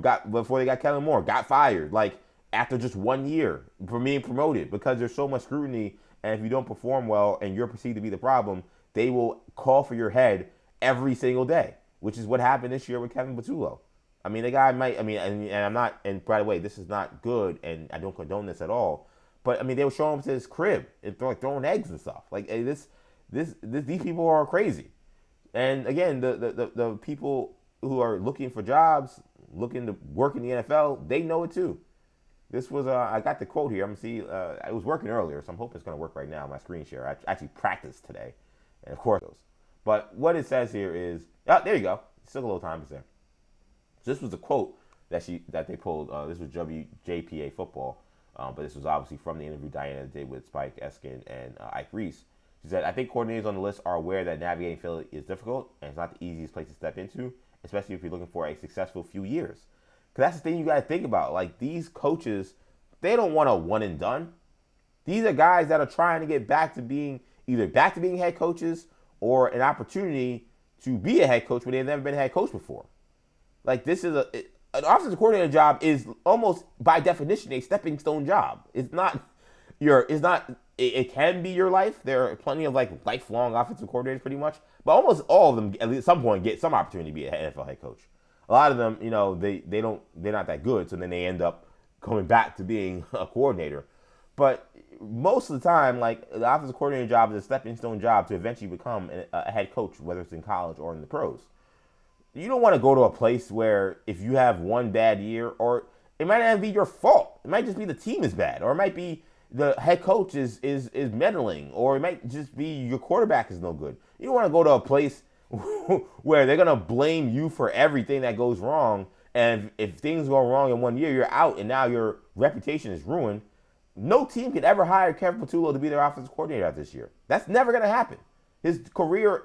they got Kellen Moore got fired. Like after just 1 year for being promoted, because there's so much scrutiny. And if you don't perform well and you're perceived to be the problem, they will call for your head every single day, which is what happened this year with Kevin Patullo. I mean, the guy might, and I'm not, and by the way, this is not good, and I don't condone this at all, but I mean, they were showing him to his crib and throwing eggs and stuff. Like, hey, these people are crazy. And again, the people who are looking for jobs, looking to work in the NFL, they know it too. This was, I got the quote here. I'm going to see, it was working earlier, so I'm hoping it's going to work right now, my screen share. I actually practiced today, and of course, but what it says here is, there you go. Still a little time is there. So this was a quote that they pulled. This was WJPA football, but this was obviously from the interview Diana did with Spike Eskin and Ike Reese. She said, "I think coordinators on the list are aware that navigating Philly is difficult, and it's not the easiest place to step into, especially if you're looking for a successful few years. Because that's the thing you got to think about. Like, these coaches, they don't want a one and done. These are guys that are trying to get back to being head coaches or an opportunity to be a head coach when they've never been a head coach before. Like, this is an offensive coordinator job is almost by definition a stepping stone job. It can be your life. There are plenty of like lifelong offensive coordinators pretty much, but almost all of them at least at some point get some opportunity to be an NFL head coach. A lot of them, they're not that good, so then they end up coming back to being a coordinator. But most of the time, like, the offensive coordinator job is a stepping stone job to eventually become a head coach, whether it's in college or in the pros. You don't want to go to a place where if you have one bad year, or it might not even be your fault. It might just be the team is bad, or it might be the head coach is meddling, or it might just be your quarterback is no good. You don't want to go to a place where they're going to blame you for everything that goes wrong, and if things go wrong in 1 year, you're out, and now your reputation is ruined. No team could ever hire Kevin Patullo to be their offensive coordinator this year. That's never going to happen. His career,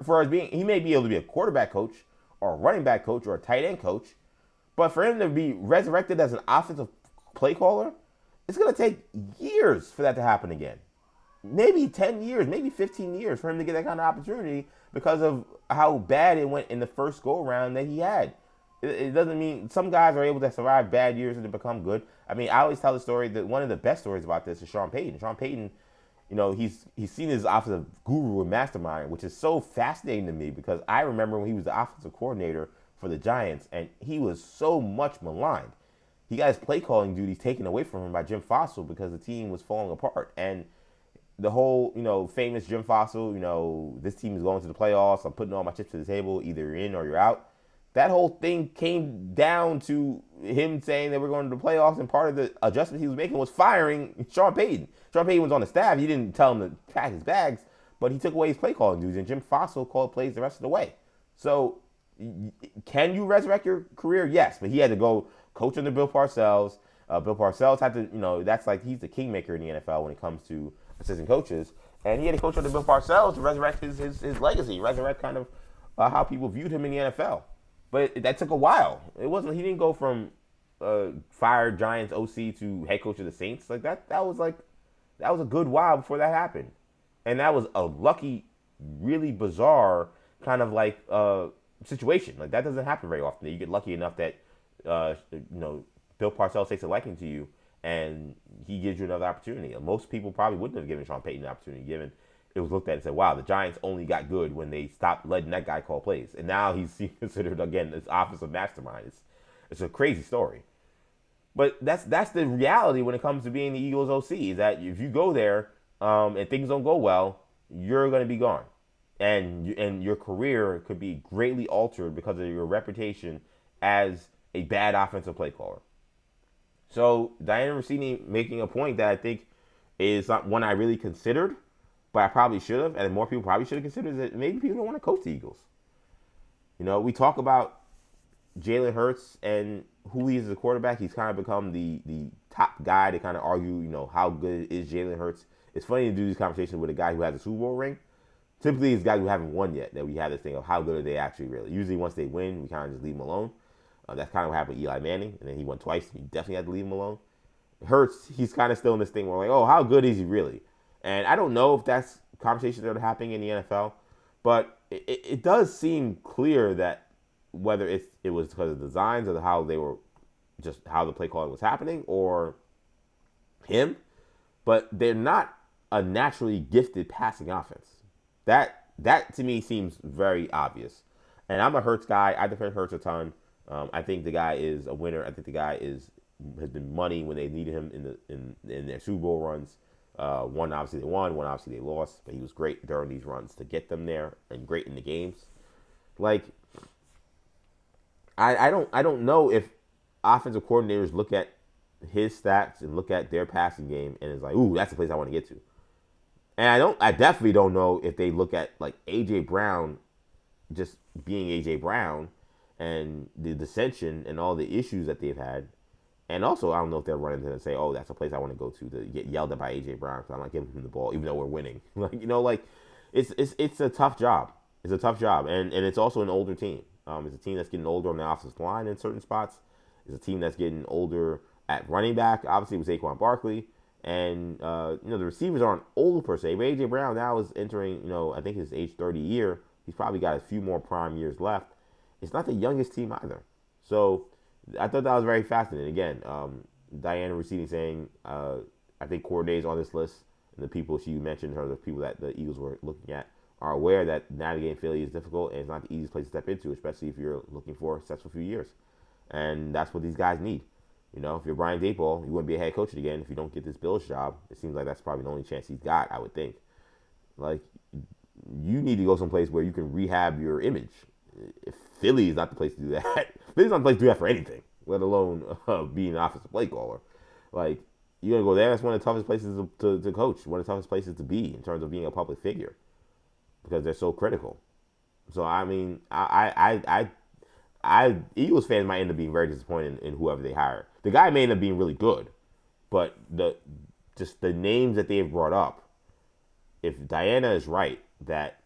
he may be able to be a quarterback coach, or a running back coach, or a tight end coach, but for him to be resurrected as an offensive play caller, it's going to take years for that to happen again. Maybe 10 years, maybe 15 years for him to get that kind of opportunity because of how bad it went in the first go-around that he had. It doesn't mean some guys are able to survive bad years and to become good. I mean, I always tell the story that one of the best stories about this is Sean Payton. Sean Payton, he's seen his offensive guru and mastermind, which is so fascinating to me because I remember when he was the offensive coordinator for the Giants, and he was so much maligned. He got his play calling duties taken away from him by Jim Fossil because the team was falling apart. And the whole, famous Jim Fossil, this team is going to the playoffs, I'm putting all my chips to the table, either you're in or you're out. That whole thing came down to him saying that we're going to the playoffs, and part of the adjustment he was making was firing Sean Payton. Sean Payton was on the staff. He didn't tell him to pack his bags, but he took away his play calling duties, and Jim Fossil called plays the rest of the way. So can you resurrect your career? Yes, but he had to go coach under Bill Parcells. Bill Parcells had to, that's like he's the kingmaker in the NFL when it comes to assistant coaches. And he had to coach under Bill Parcells to resurrect his legacy, resurrect kind of how people viewed him in the NFL. But that took a while. He didn't go from fired Giants OC to head coach of the Saints. Like that was a good while before that happened. And that was a lucky, really bizarre kind of like situation. Like that doesn't happen very often. You get lucky enough that Bill Parcells takes a liking to you and he gives you another opportunity. Most people probably wouldn't have given Sean Payton an opportunity, given it was looked at and said, wow, the Giants only got good when they stopped letting that guy call plays. And now he's considered, again, this offensive mastermind. It's a crazy story. But that's the reality when it comes to being the Eagles OC, is that if you go there and things don't go well, you're going to be gone. And your career could be greatly altered because of your reputation as a bad offensive play caller. So Diana Rossini making a point that I think is not one I really considered, but I probably should have, and more people probably should have considered, is that maybe people don't want to coach the Eagles. You know, we talk about Jalen Hurts and who he is as a quarterback. He's kind of become the top guy to kind of argue, you know, how good is Jalen Hurts. It's funny to do these conversations with a guy who has a Super Bowl ring. Typically, it's guys who haven't won yet that we have this thing of how good are they actually really. Usually, once they win, we kind of just leave them alone. That's kind of what happened with Eli Manning, and then he won twice. We definitely had to leave him alone. Hurts, he's kind of still in this thing where like, oh, how good is he really? And I don't know if that's conversations that are happening in the NFL, but it does seem clear that whether it was because of the designs or how they were, just how the play calling was happening, or him, but they're not a naturally gifted passing offense. That to me seems very obvious. And I'm a Hurts guy. I defend Hurts a ton. I think the guy is a winner. I think the guy has been money when they needed him in their Super Bowl runs. One obviously they won, one obviously they lost, but he was great during these runs to get them there and great in the games. Like I don't know if offensive coordinators look at his stats and look at their passing game and is like, ooh, that's the place I want to get to. And I definitely don't know if they look at like AJ Brown just being AJ Brown and the dissension and all the issues that they've had. And also, I don't know if they're running to and say, oh, that's a place I want to go to get yelled at by AJ Brown because I'm not giving him the ball, even though we're winning. Like, you know, like it's a tough job. It's a tough job, and it's also an older team. It's a team that's getting older on the offensive line in certain spots. It's a team that's getting older at running back. Obviously, with Saquon Barkley, and the receivers aren't old per se. But AJ Brown now is entering, I think his age 30 year. He's probably got a few more prime years left. It's not the youngest team either. So I thought that was very fascinating. Again, Diana Rossini saying, I think coordinators on this list and the people she mentioned, her the people that the Eagles were looking at, are aware that navigating Philly is difficult and it's not the easiest place to step into, especially if you're looking for a successful few years. And that's what these guys need. If you're Brian Daboll, you wouldn't be a head coach again if you don't get this Bills job. It seems like that's probably the only chance he's got, I would think. Like, you need to go someplace where you can rehab your image. If Philly is not the place to do that, Philly's not the place to do that for anything, let alone being an offensive play caller. Like, you're going to go there, that's one of the toughest places to coach, one of the toughest places to be in terms of being a public figure because they're so critical. So, I mean, Eagles fans might end up being very disappointed in whoever they hire. The guy may end up being really good, but the names that they've brought up, if Diana is right, that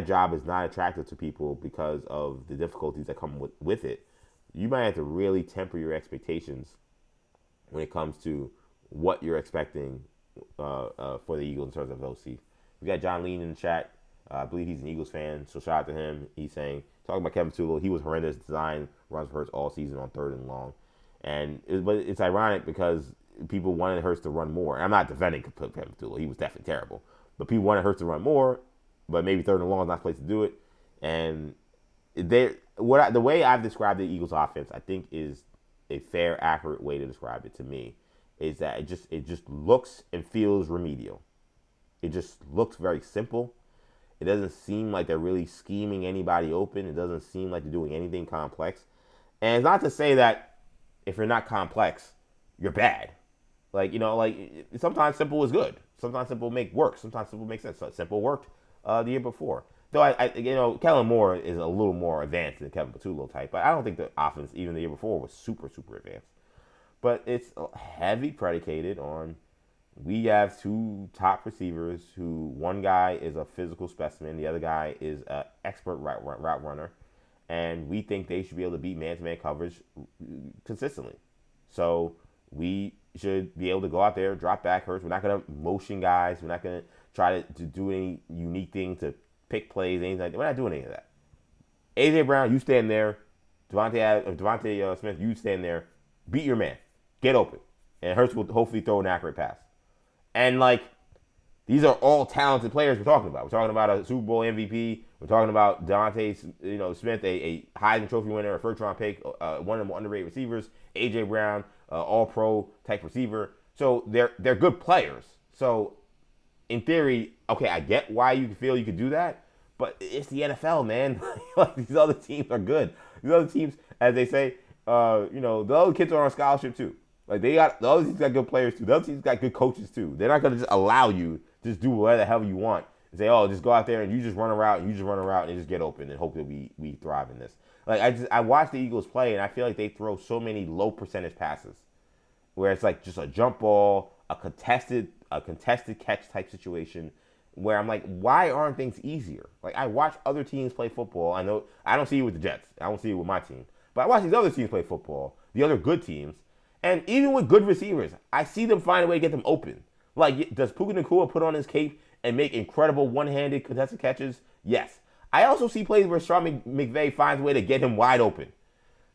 job is not attractive to people because of the difficulties that come with it, you might have to really temper your expectations when it comes to what you're expecting for the Eagles in terms of OC. We got John Lean in the chat. I believe he's an Eagles fan, so shout out to him. He's saying, talking about Kevin Stefanski, he was horrendous design runs for Hurts all season on 3rd and long. But it's ironic because people wanted Hurts to run more. I'm not defending Kevin Stefanski. He was definitely terrible. But people wanted Hurts to run more, but maybe 3rd and long is not the place to do it. And the way I've described the Eagles offense, I think is a fair, accurate way to describe it to me, is that it just looks and feels remedial. It just looks very simple. It doesn't seem like they're really scheming anybody open. It doesn't seem like they're doing anything complex. And it's not to say that if you're not complex, you're bad. Like, sometimes simple is good. Sometimes simple works. Sometimes simple makes sense. So simple worked the year before. Though, Kellen Moore is a little more advanced than Kevin Patullo type. But I don't think the offense, even the year before, was super, super advanced. But it's heavy predicated on, we have 2 top receivers who, one guy is a physical specimen, the other guy is an expert route runner, and we think they should be able to beat man-to-man coverage consistently. So we should be able to go out there, drop back Hurts. We're not going to motion guys. We're not going to try to do any unique thing to pick plays, anything like that. We're not doing any of that. AJ Brown, you stand there. Devontae Smith, you stand there. Beat your man. Get open. and Hurts will hopefully throw an accurate pass. And like, these are all talented players we're talking about. We're talking about a Super Bowl MVP. We're talking about Devontae, Smith, a Heisman Trophy winner, a first-round pick, one of the underrated receivers. A.J. Brown, all-pro type receiver. So they're good players. So in theory, okay, I get why you feel you could do that, but it's the NFL, man. Like, these other teams are good. These other teams, as they say, the other kids are on scholarship too. Like, the other teams got good players too. The other teams got good coaches too. They're not gonna just allow you to just do whatever the hell you want and say, oh, just go out there and you just run a route and just get open and hope that we thrive in this. Like, I watch the Eagles play and I feel like they throw so many low percentage passes where it's like just a jump ball, a contested catch type situation where I'm like, why aren't things easier? Like, I watch other teams play football. I know I don't see it with the Jets. I don't see it with my team. But I watch these other teams play football, the other good teams, and even with good receivers, I see them find a way to get them open. Like, does Puka Nacua put on his cape and make incredible one-handed contested catches? Yes. I also see plays where Sean McVay finds a way to get him wide open.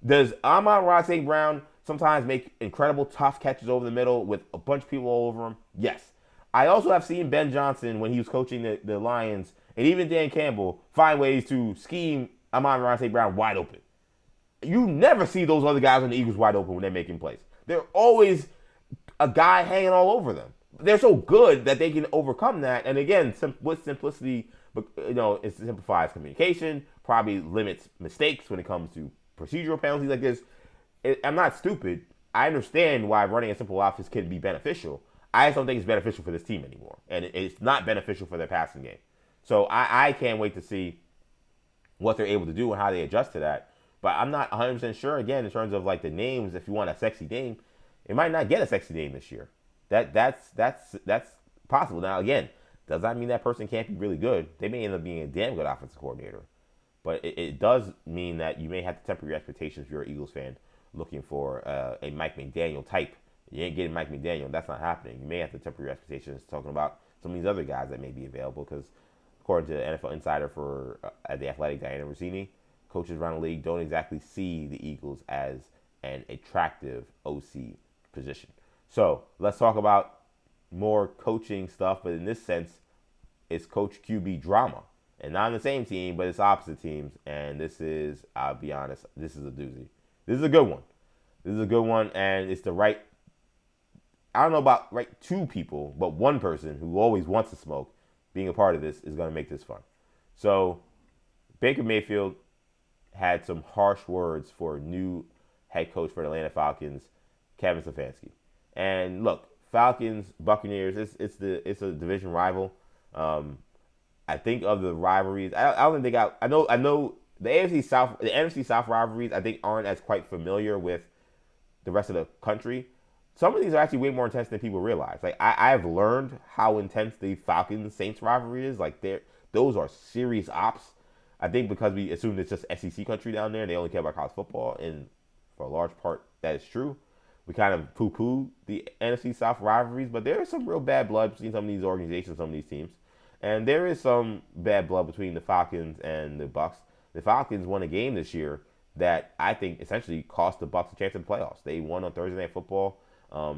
Does Amon-Ra St. Brown sometimes make incredible tough catches over the middle with a bunch of people all over him? Yes. I also have seen Ben Johnson, when he was coaching the Lions, and even Dan Campbell, find ways to scheme Amon-Ra St. Brown wide open. You never see those other guys on the Eagles wide open when they're making plays. They're always a guy hanging all over them. They're so good that they can overcome that. And again, with simplicity, it simplifies communication, probably limits mistakes when it comes to procedural penalties like this. I'm not stupid. I understand why running a simple offense can be beneficial. I just don't think it's beneficial for this team anymore. And it's not beneficial for their passing game. So I can't wait to see what they're able to do and how they adjust to that. But I'm not 100% sure, again, in terms of like the names. If you want a sexy name, it might not get a sexy name this year. That's possible. Now, again, does that mean that person can't be really good? They may end up being a damn good offensive coordinator. But it does mean that you may have to temper your expectations if you're an Eagles fan looking for a Mike McDaniel type. You ain't getting Mike McDaniel. That's not happening. You may have to temper your expectations talking about some of these other guys that may be available because, according to NFL Insider for The Athletic, Diana Rossini, coaches around the league don't exactly see the Eagles as an attractive OC position. So let's talk about more coaching stuff, but in this sense, it's Coach QB drama. And not on the same team, but it's opposite teams. And this is, I'll be honest, this is a doozy. This is a good one. This is a good one, and it's the right, I don't know about right two people, but one person who always wants to smoke being a part of this is going to make this fun. So Baker Mayfield had some harsh words for new head coach for the Atlanta Falcons, Kevin Stefanski. And look, Falcons, Buccaneers, it's a division rival. I think of the rivalries. I don't think they got. I know the NFC South rivalries. I think aren't as quite familiar with the rest of the country. Some of these are actually way more intense than people realize. Like I've learned how intense the Falcons Saints rivalry is. Like those are serious ops. I think because we assumed it's just SEC country down there and they only care about college football, and for a large part that is true. We kind of poo-poo the NFC South rivalries, but there is some real bad blood between some of these organizations, some of these teams. And there is some bad blood between the Falcons and the Bucs. The Falcons won a game this year that I think essentially cost the Bucs a chance at the playoffs. They won on Thursday Night Football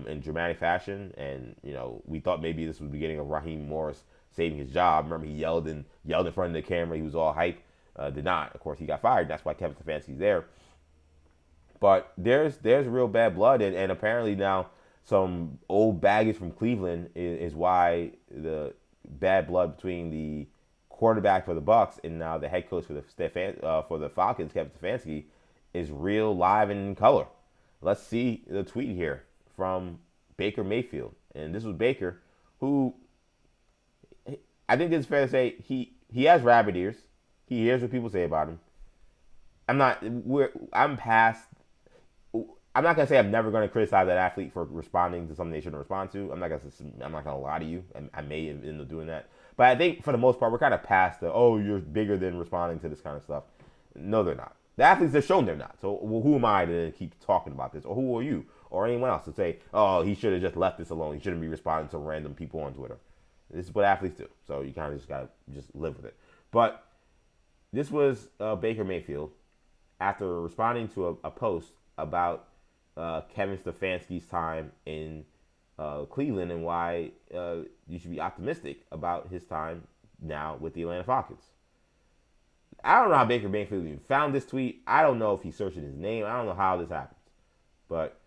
in dramatic fashion, and we thought maybe this was the beginning of Raheem Morris saving his job. Remember, he yelled in front of the camera. He was all hype. Did not. Of course, he got fired. That's why Kevin Stefanski's there. But there's real bad blood, and apparently now some old baggage from Cleveland is why the bad blood between the quarterback for the Bucs and now the head coach for the Falcons, Kevin Stefanski, is real, live, and in color. Let's see the tweet here from Baker Mayfield, and this was Baker, who I think it's fair to say he has rabbit ears. He hears what people say about him. I'm not gonna say I'm never gonna criticize that athlete for responding to something they shouldn't respond to. I'm not gonna lie to you. I may end up doing that, but I think for the most part we're kind of past the you're bigger than responding to this kind of stuff. No, they're not. The athletes have shown they're not. So who am I to keep talking about this, or who are you, or anyone else to say, he should have just left this alone. He shouldn't be responding to random people on Twitter. This is what athletes do. So you kind of just gotta just live with it. But this was Baker Mayfield after responding to a post about Kevin Stefanski's time in Cleveland and why you should be optimistic about his time now with the Atlanta Falcons. I don't know how Baker Mayfield even found this tweet. I don't know if he searched his name. I don't know how this happens. But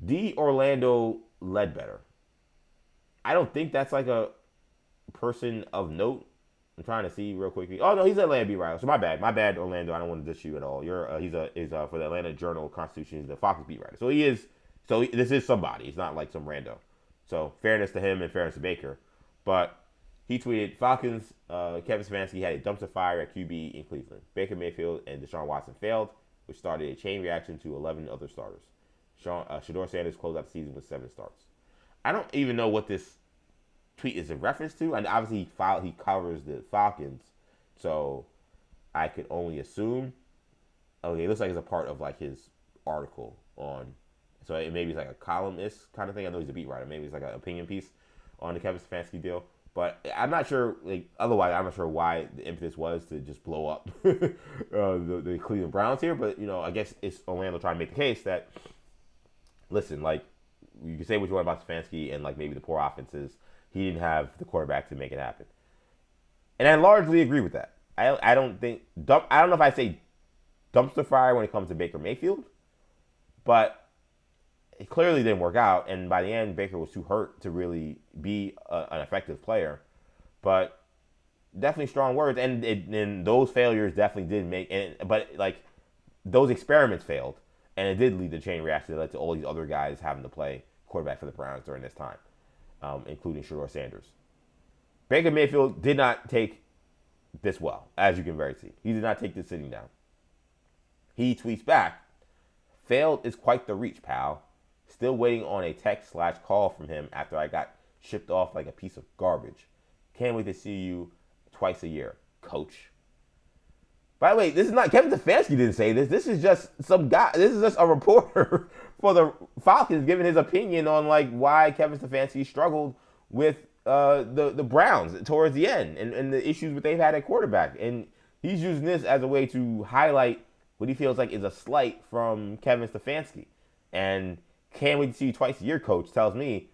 D. Orlando Ledbetter. I don't think that's like a person of note. I'm trying to see real quickly. Oh no, he's an Atlanta beat writer. So my bad, Orlando. I don't want to diss you at all. He's for the Atlanta Journal-Constitution. He's the Falcons beat writer. So he is. So this is somebody. He's not like some rando. So fairness to him and fairness to Baker. But he tweeted, Falcons, Kevin Stefanski had a dumpster fire at QB in Cleveland. Baker Mayfield and Deshaun Watson failed, which started a chain reaction to 11 other starters. Shedeur Sanders closed out the season with 7 starts. I don't even know what this tweet is a reference to, and obviously he covers the Falcons, so I could only assume. Okay, it looks like it's a part of like his article on. So maybe it's like a columnist kind of thing. I know he's a beat writer. Maybe it's like an opinion piece on the Kevin Stefanski deal. But I'm not sure. Otherwise, I'm not sure why the impetus was to just blow up the Cleveland Browns here. But I guess it's Orlando trying to make the case that, listen, like you can say what you want about Stefanski and like maybe the poor offenses. He didn't have the quarterback to make it happen, and I largely agree with that. I don't know if I say dumpster fire when it comes to Baker Mayfield, but it clearly didn't work out, and by the end, Baker was too hurt to really be an effective player. But definitely strong words, and those failures definitely did make. But like those experiments failed, and it did lead to chain reaction that led to all these other guys having to play quarterback for the Browns during this time, including Shedeur Sanders. Baker Mayfield did not take this well, as you can very see. He did not take this sitting down. He tweets back, "Failed is quite the reach, pal. Still waiting on a text/call from him after I got shipped off like a piece of garbage. Can't wait to see you twice a year, coach." By the way, this is not Kevin Stefanski didn't say this. This is just some guy. This is just a reporter for the Falcons giving his opinion on like why Kevin Stefanski struggled with the Browns towards the end and the issues that they've had at quarterback. And he's using this as a way to highlight what he feels like is a slight from Kevin Stefanski. And can't wait to see you twice a year, coach, tells me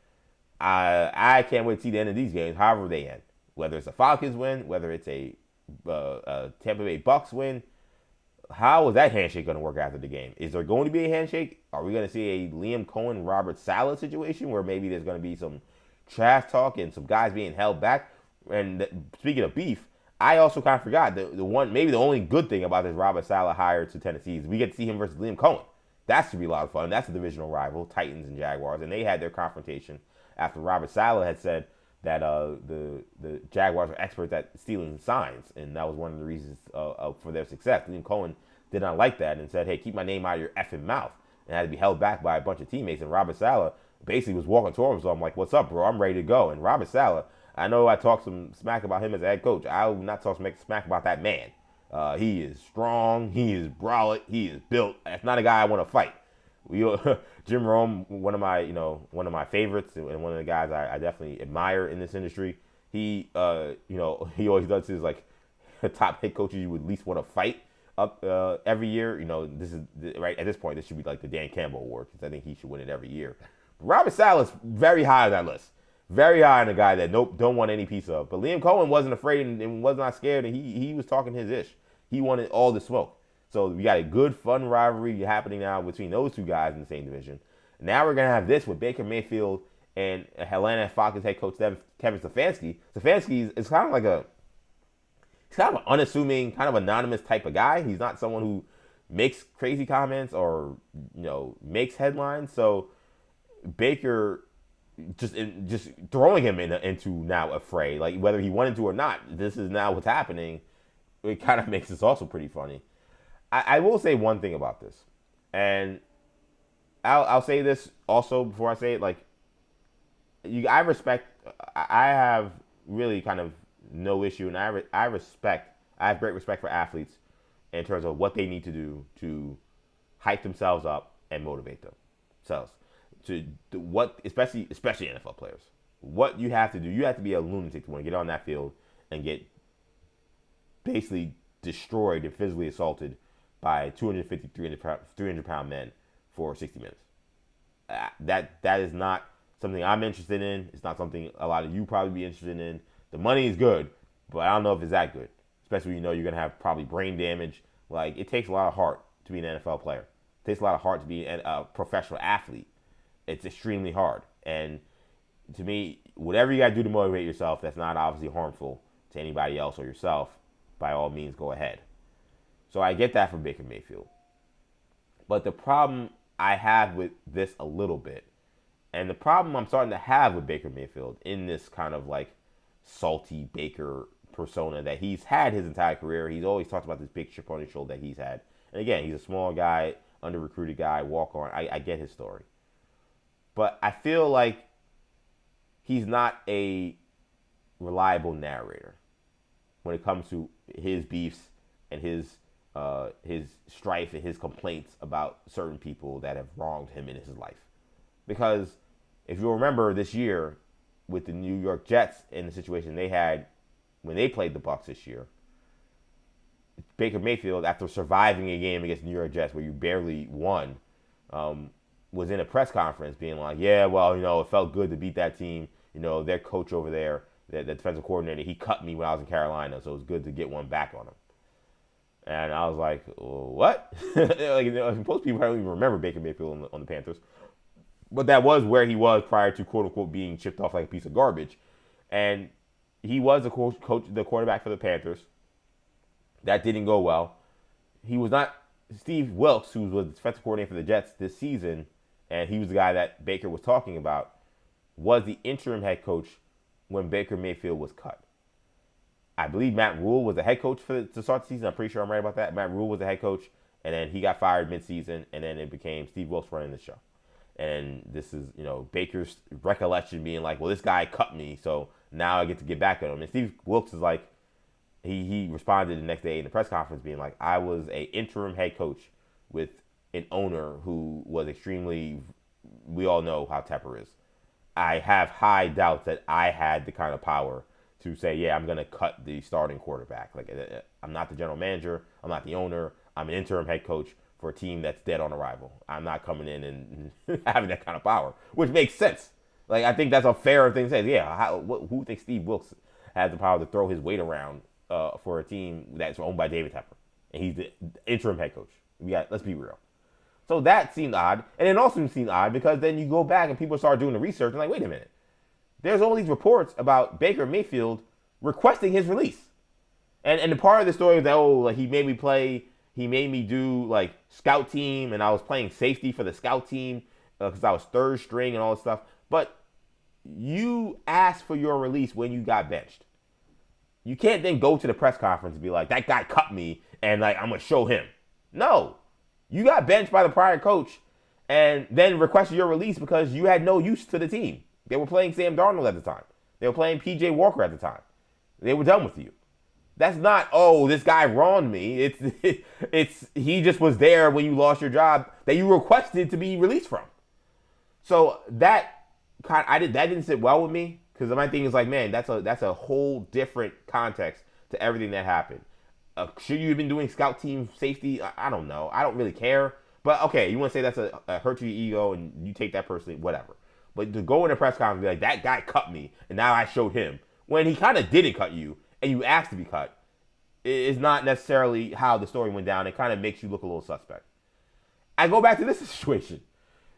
I can't wait to see the end of these games, however they end. Whether it's a Falcons win, whether it's a Tampa Bay Bucks win, how is that handshake going to work after the game? Is there going to be a handshake? Are we going to see a Liam Cohen, Robert Saleh situation where maybe there's going to be some trash talk and some guys being held back? And speaking of beef, I also kind of forgot the only good thing about this Robert Saleh hire to Tennessee is we get to see him versus Liam Cohen. That should be a lot of fun. That's a divisional rival, Titans and Jaguars, and they had their confrontation after Robert Saleh had said that the Jaguars are experts at stealing signs, and that was one of the reasons for their success. Liam Cohen did not like that and said, "Hey, keep my name out of your effing mouth," and had to be held back by a bunch of teammates. And Robert Saleh basically was walking towards him, so I'm like, "What's up, bro? I'm ready to go." And Robert Saleh, I know I talked some smack about him as a head coach. I will not talk smack about that man. He is strong. He is brolic. He is built. That's not a guy I want to fight. Jim Rome, one of my favorites, and one of the guys I definitely admire in this industry. He always does his like top head coaches you would at least want to fight up every year. This is right at this point. This should be like the Dan Campbell Award because I think he should win it every year. But Robert Saleh's very high on that list. Very high on the guy that don't want any piece of. But Liam Cohen wasn't afraid and was not scared, and he was talking his ish. He wanted all the smoke. So we got a good, fun rivalry happening now between those two guys in the same division. Now we're going to have this with Baker Mayfield and Atlanta Falcons head coach Kevin Stefanski. Stefanski is kind of he's kind of an unassuming, kind of anonymous type of guy. He's not someone who makes crazy comments or, makes headlines. So Baker just throwing him into now a fray, like whether he wanted to or not, this is now what's happening. It kind of makes this also pretty funny. I will say one thing about this, and I'll say this also before I say it. Like, I have really kind of no issue, and I have great respect for athletes in terms of what they need to do to hype themselves up and motivate themselves. Especially NFL players. What you have to do, you have to be a lunatic to want to get on that field and get basically destroyed and physically assaulted by 250, 300 pound men for 60 minutes. That is not something I'm interested in. It's not something a lot of you probably be interested in. The money is good, but I don't know if it's that good. Especially when you know you're going to have probably brain damage. Like, it takes a lot of heart to be an NFL player. It takes a lot of heart to be a professional athlete. It's extremely hard. And to me, whatever you got to do to motivate yourself that's not obviously harmful to anybody else or yourself, by all means, go ahead. So I get that from Baker Mayfield. But the problem I have with this a little bit, and the problem I'm starting to have with Baker Mayfield in this kind of like salty Baker persona that he's had his entire career. He's always talked about this big chip on his shoulder that he's had. And again, he's a small guy, under-recruited guy, walk-on. I get his story. But I feel like he's not a reliable narrator when it comes to his beefs and his strife and his complaints about certain people that have wronged him in his life. Because if you remember this year with the New York Jets and the situation they had when they played the Bucs this year, Baker Mayfield, after surviving a game against the New York Jets where you barely won, was in a press conference being like, yeah, well, it felt good to beat that team. Their coach over there, the defensive coordinator, he cut me when I was in Carolina, so it was good to get one back on him. And I was like, what? Most people don't even remember Baker Mayfield on the Panthers. But that was where he was prior to, quote-unquote, being chipped off like a piece of garbage. And he was the quarterback for the Panthers. That didn't go well. He was not Steve Wilkes, who was the defensive coordinator for the Jets this season, and he was the guy that Baker was talking about, was the interim head coach when Baker Mayfield was cut. I believe Matt Rule was the head coach to start the season. I'm pretty sure I'm right about that. Matt Rule was the head coach, and then he got fired midseason, and then it became Steve Wilkes running the show. And this is, Baker's recollection being like, well, this guy cut me, so now I get to get back at him. And Steve Wilkes is like, he responded the next day in the press conference being like, I was an interim head coach with an owner who was extremely, we all know how Tepper is. I have high doubts that I had the kind of power to say, yeah, I'm going to cut the starting quarterback. Like, I'm not the general manager. I'm not the owner. I'm an interim head coach for a team that's dead on arrival. I'm not coming in and having that kind of power, which makes sense. Like, I think that's a fair thing to say. Yeah, who thinks Steve Wilkes has the power to throw his weight around for a team that's owned by David Tepper? And he's the interim head coach. Let's be real. So that seemed odd. And it also seemed odd because then you go back and people start doing the research and like, wait a minute. There's all these reports about Baker Mayfield requesting his release. And the part of the story was that, he made me play, he made me do, scout team, and I was playing safety for the scout team because I was third string and all this stuff. But you asked for your release when you got benched. You can't then go to the press conference and be like, that guy cut me, and, I'm going to show him. No. You got benched by the prior coach and then requested your release because you had no use to the team. They were playing Sam Darnold at the time. They were playing P.J. Walker at the time. They were done with you. That's not, this guy wronged me. It's he just was there when you lost your job that you requested to be released from. So that didn't sit well with me because my thing is like, man, that's a whole different context to everything that happened. Should you have been doing scout team safety? I don't know. I don't really care. But okay, you want to say that's a hurt to your ego and you take that personally, whatever. But to go in a press conference and be like, that guy cut me and now I showed him when he kind of didn't cut you and you asked to be cut is not necessarily how the story went down. It kind of makes you look a little suspect. I go back to this situation,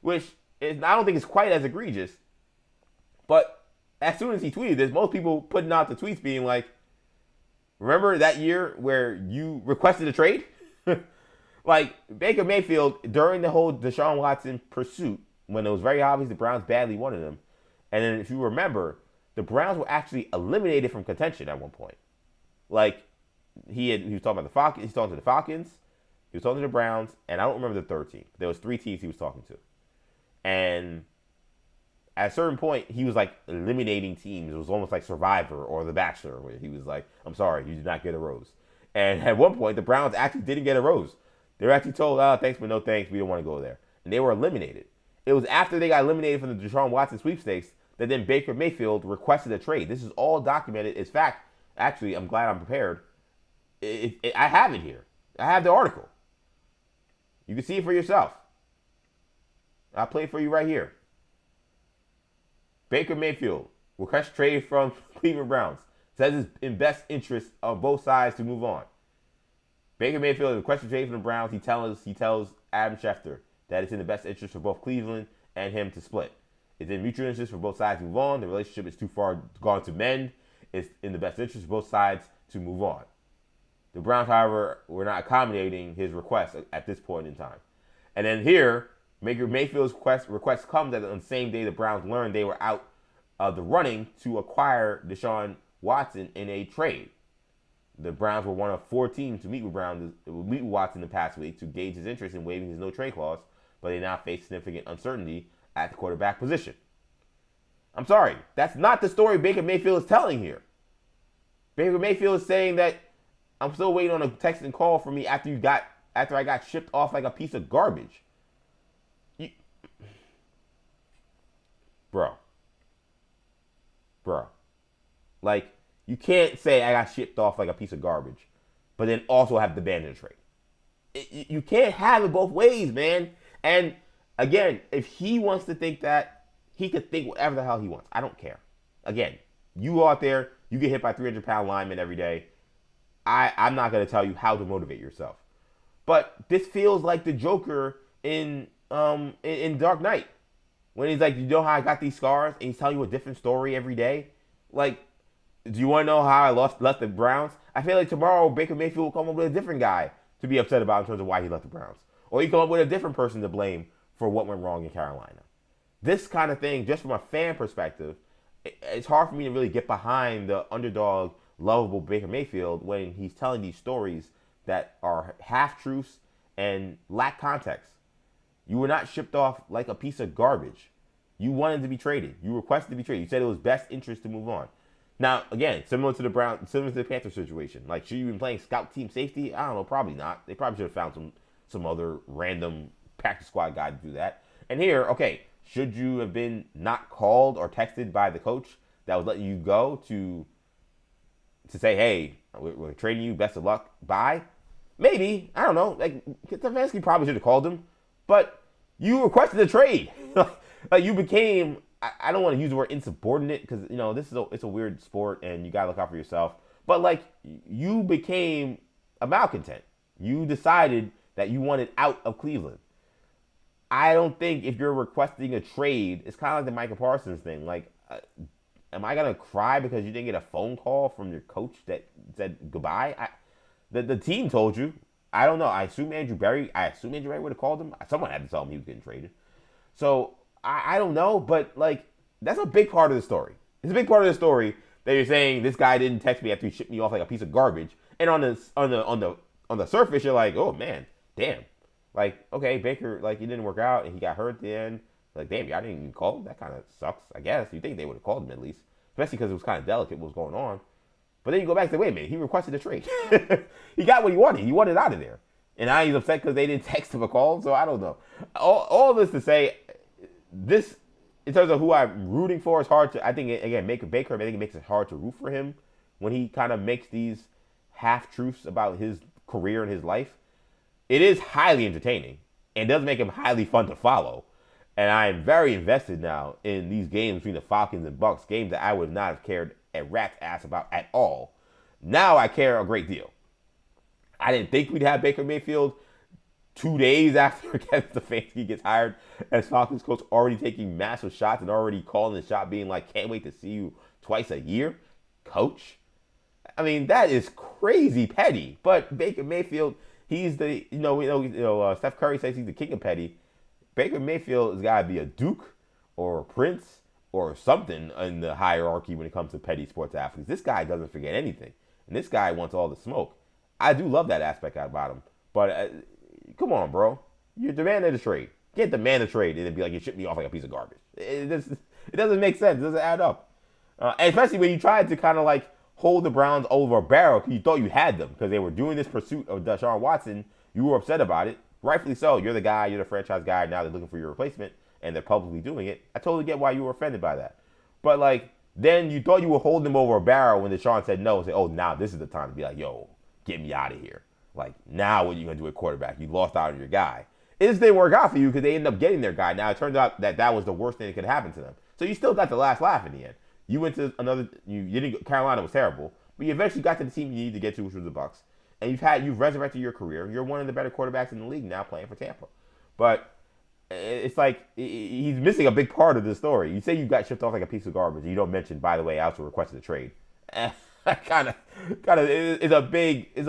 which I don't think is quite as egregious. But as soon as he tweeted this, most people putting out the tweets being like, remember that year where you requested a trade? Baker Mayfield, during the whole Deshaun Watson pursuit, when it was very obvious the Browns badly wanted him, and then if you remember, the Browns were actually eliminated from contention at one point. He was talking about the Falcons, he was talking to the Falcons, he was talking to the Browns, and I don't remember the third team. There was 3 teams he was talking to. And at a certain point, he was eliminating teams. It was almost like Survivor or The Bachelor, where he was like, I'm sorry, you did not get a rose. And at one point, the Browns actually didn't get a rose. They were actually told, thanks, but no thanks, we don't want to go there. And they were eliminated. It was after they got eliminated from the Deshaun Watson sweepstakes that then Baker Mayfield requested a trade. This is all documented. It's fact. Actually, I'm glad I'm prepared. I have it here. I have the article. You can see it for yourself. I'll play it for you right here. Baker Mayfield requests trade from Cleveland Browns. Says it's in best interest of both sides to move on. Baker Mayfield requested trade from the Browns. He tells Adam Schefter that it's in the best interest for both Cleveland and him to split. It's in mutual interest for both sides to move on. The relationship is too far gone to mend. It's in the best interest for both sides to move on. The Browns, however, were not accommodating his request at this point in time. And then here, Baker Mayfield's request comes on the same day the Browns learned they were out of the running to acquire Deshaun Watson in a trade. The Browns were one of 4 teams to meet with Watson the past week to gauge his interest in waiving his no-trade clause, but they now face significant uncertainty at the quarterback position. I'm sorry, that's not the story Baker Mayfield is telling here. Baker Mayfield is saying that I'm still waiting on a text and call from me after I got shipped off like a piece of garbage. Bro. Like, you can't say I got shipped off like a piece of garbage, but then also have the abandon trade. You can't have it both ways, man. And again, if he wants to think that, he could think whatever the hell he wants. I don't care. Again, you out there, you get hit by 300-pound linemen every day. I'm not going to tell you how to motivate yourself. But this feels like the Joker in Dark Knight. When he's like, you know how I got these scars? And he's telling you a different story every day. Like, do you want to know how I left the Browns? I feel like tomorrow Baker Mayfield will come up with a different guy to be upset about in terms of why he left the Browns. Or he come up with a different person to blame for what went wrong in Carolina. This kind of thing, just from a fan perspective, it's hard for me to really get behind the underdog, lovable Baker Mayfield when he's telling these stories that are half-truths and lack context. You were not shipped off like a piece of garbage. You wanted to be traded. You requested to be traded. You said it was best interest to move on. Now, again, similar to the Panthers situation. Like, should you have been playing scout team safety? I don't know, probably not. They probably should have found some other random practice squad guy to do that. And here, okay, should you have been not called or texted by the coach that was letting you go to say, hey, we're trading you, best of luck, bye? Maybe. I don't know. Like, Stefanski probably should have called him. But you requested a trade. Like, you became, I don't want to use the word insubordinate because, you know, it's a weird sport and you got to look out for yourself. But, like, you became a malcontent. You decided that you wanted out of Cleveland. I don't think if you're requesting a trade, it's kind of like the Micah Parsons thing. Like, am I going to cry because you didn't get a phone call from your coach that said goodbye? The team told you. I don't know. I assume Andrew Berry would have called him. Someone had to tell him he was getting traded. So, I don't know, but, like, that's a big part of the story. It's a big part of the story that you're saying this guy didn't text me after he shipped me off like a piece of garbage. And on the surface, you're like, oh, man, damn. Like, okay, Baker, like, it didn't work out, and he got hurt at the end. Like, damn, y'all didn't even call him? That kind of sucks, I guess. You'd think they would have called him at least. Especially because it was kind of delicate what was going on. But then you go back and say, wait a minute, he requested a trade. He got what he wanted. He wanted out of there. And now he's upset because they didn't text him a call, so I don't know. All this to say, this, in terms of who I'm rooting for, is hard to, I think, again, Baker, I think it makes it hard to root for him when he kind of makes these half-truths about his career and his life. It is highly entertaining and does make him highly fun to follow. And I am very invested now in these games between the Falcons and Bucks, games that I would not have cared a rat's ass about at all. Now I care a great deal. I didn't think we'd have Baker Mayfield 2 days after Kevin Stefanski gets hired as Falcons coach, already taking massive shots and already calling the shot, being like, can't wait to see you twice a year, coach. I mean, that is crazy petty. But Baker Mayfield, he's the, Steph Curry says he's the king of petty. Baker Mayfield has got to be a duke or a prince or something in the hierarchy when it comes to petty sports athletes. This guy doesn't forget anything. And this guy wants all the smoke. I do love that aspect about him. But come on, bro. You're demanding a trade. You can't demand a trade and then be like, you shipped me off like a piece of garbage. It doesn't make sense. It doesn't add up. And especially when you tried to kind of like hold the Browns over a barrel because you thought you had them because they were doing this pursuit of Deshaun Watson. You were upset about it. Rightfully so. You're the guy. You're the franchise guy. Now they're looking for your replacement and they're publicly doing it. I totally get why you were offended by that. But like, then you thought you were holding them over a barrel when Deshaun said no and said, oh, now this is the time to be like, yo, get me out of here. Like, now what are you going to do at quarterback? You lost out on your guy. It just didn't work out for you because they ended up getting their guy. Now, it turns out that was the worst thing that could happen to them. So you still got the last laugh in the end. You went to you didn't, Carolina was terrible, but you eventually got to the team you needed to get to, which was the Bucs. And you've resurrected your career. You're one of the better quarterbacks in the league now playing for Tampa. But it's like he's missing a big part of the story. You say you got shipped off like a piece of garbage, and you don't mention, by the way, I also requested a trade. kind of, it's a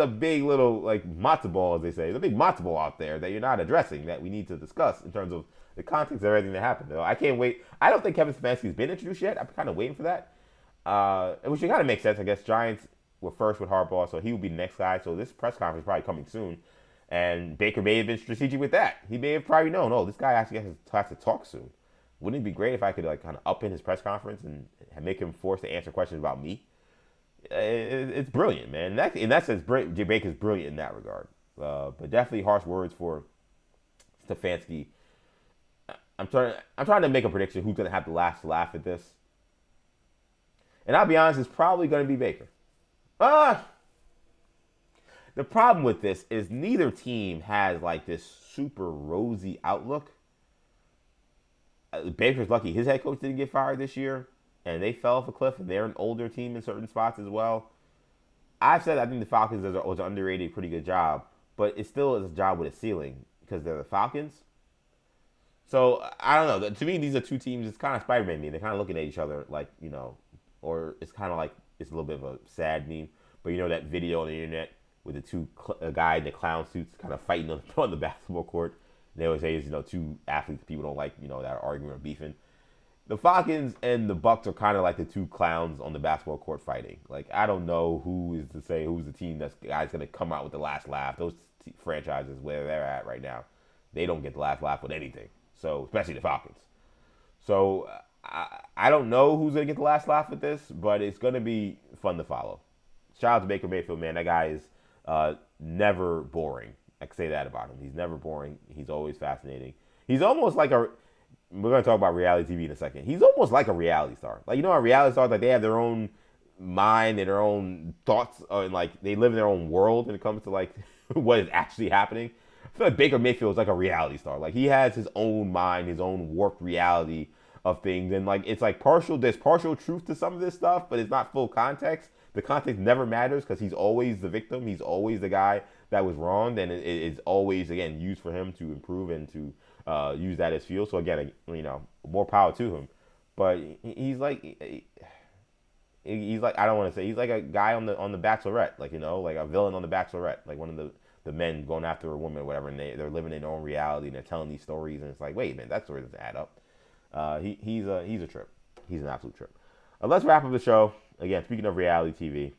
big little like matzo ball, as they say. It's a big matzo ball out there that you're not addressing that we need to discuss in terms of the context of everything that happened. Though I can't wait. I don't think Kevin Stefanski's been introduced yet. I'm kind of waiting for that, which kind of makes sense. I guess Giants were first with Harbaugh, so he will be the next guy. So this press conference is probably coming soon. And Baker may have been strategic with that. He may have probably known, oh, this guy actually has to talk soon. Wouldn't it be great if I could like kind of up in his press conference and make him forced to answer questions about me? It's brilliant, man. In that sense, Jay Baker's brilliant in that regard. But definitely harsh words for Stefanski. I'm trying to make a prediction who's going to have the last laugh at this. And I'll be honest, it's probably going to be Baker. The problem with this is neither team has like this super rosy outlook. Baker's lucky his head coach didn't get fired this year, and they fell off a cliff, and they're an older team in certain spots as well. I've said I think the Falcons was an underrated, pretty good job, but it still is a job with a ceiling because they're the Falcons. So I don't know. To me, these are two teams. It's kind of Spider-Man meme. They're kind of looking at each other like, or it's kind of like it's a little bit of a sad meme. But that video on the internet with the two guy in the clown suits kind of fighting on the basketball court. And they always say it's two athletes people don't like that are arguing or beefing. The Falcons and the Bucs are kind of like the two clowns on the basketball court fighting. Like I don't know who's the team that's going to come out with the last laugh. Those franchises where they're at right now, they don't get the last laugh with anything. So especially the Falcons. So I don't know who's going to get the last laugh with this, but it's going to be fun to follow. Shout out to Baker Mayfield, man. That guy is never boring. I can say that about him. He's never boring. He's always fascinating. He's almost like we're going to talk about reality TV in a second. He's almost like a reality star. Like, how reality stars, like, they have their own mind and their own thoughts, and, like, they live in their own world when it comes to, like, what is actually happening. I feel like Baker Mayfield is like a reality star. Like, he has his own mind, his own warped reality of things. And, like, it's, like, there's partial truth to some of this stuff, but it's not full context. The context never matters because he's always the victim. He's always the guy that was wronged, and it's always, again, used for him to improve and to use that as fuel. So again, more power to him. But he's like I don't want to say he's like a guy on the Bachelorette, like like a villain on the Bachelorette, like one of the men going after a woman or whatever, and they're living in their own reality and they're telling these stories, and it's like, wait, man, that story doesn't add up. He's a trip. He's an absolute trip. Let's wrap up the show. Again, speaking of reality TV,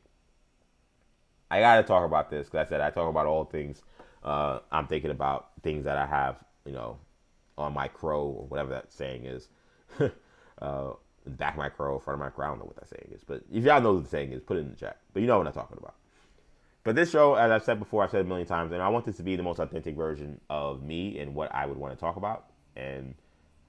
I got to talk about this because I said I talk about all things. I'm thinking about things that I have, on my crow or whatever that saying is. Back of my crow, front of my crow. I don't know what that saying is. But if y'all know what the saying is, put it in the chat. But you know what I'm talking about. But this show, as I've said before, I've said it a million times, and I want this to be the most authentic version of me and what I would want to talk about. And,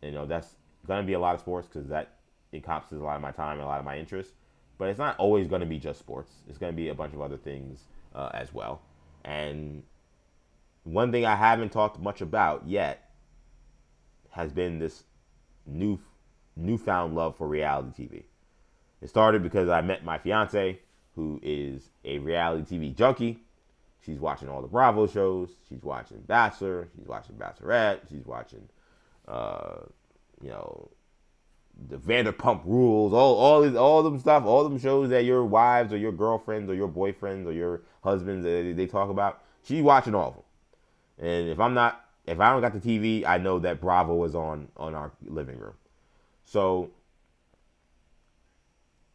that's going to be a lot of sports because that encompasses a lot of my time and a lot of my interests. But it's not always going to be just sports. It's going to be a bunch of other things as well. And one thing I haven't talked much about yet has been this newfound love for reality TV. It started because I met my fiance, who is a reality TV junkie. She's watching all the Bravo shows. She's watching Bachelor. She's watching Bachelorette. She's watching, the Vanderpump Rules, all them stuff, all them shows that your wives or your girlfriends or your boyfriends or your husbands they talk about. She's watching all of them. And if I don't got the TV, I know that Bravo is on our living room. So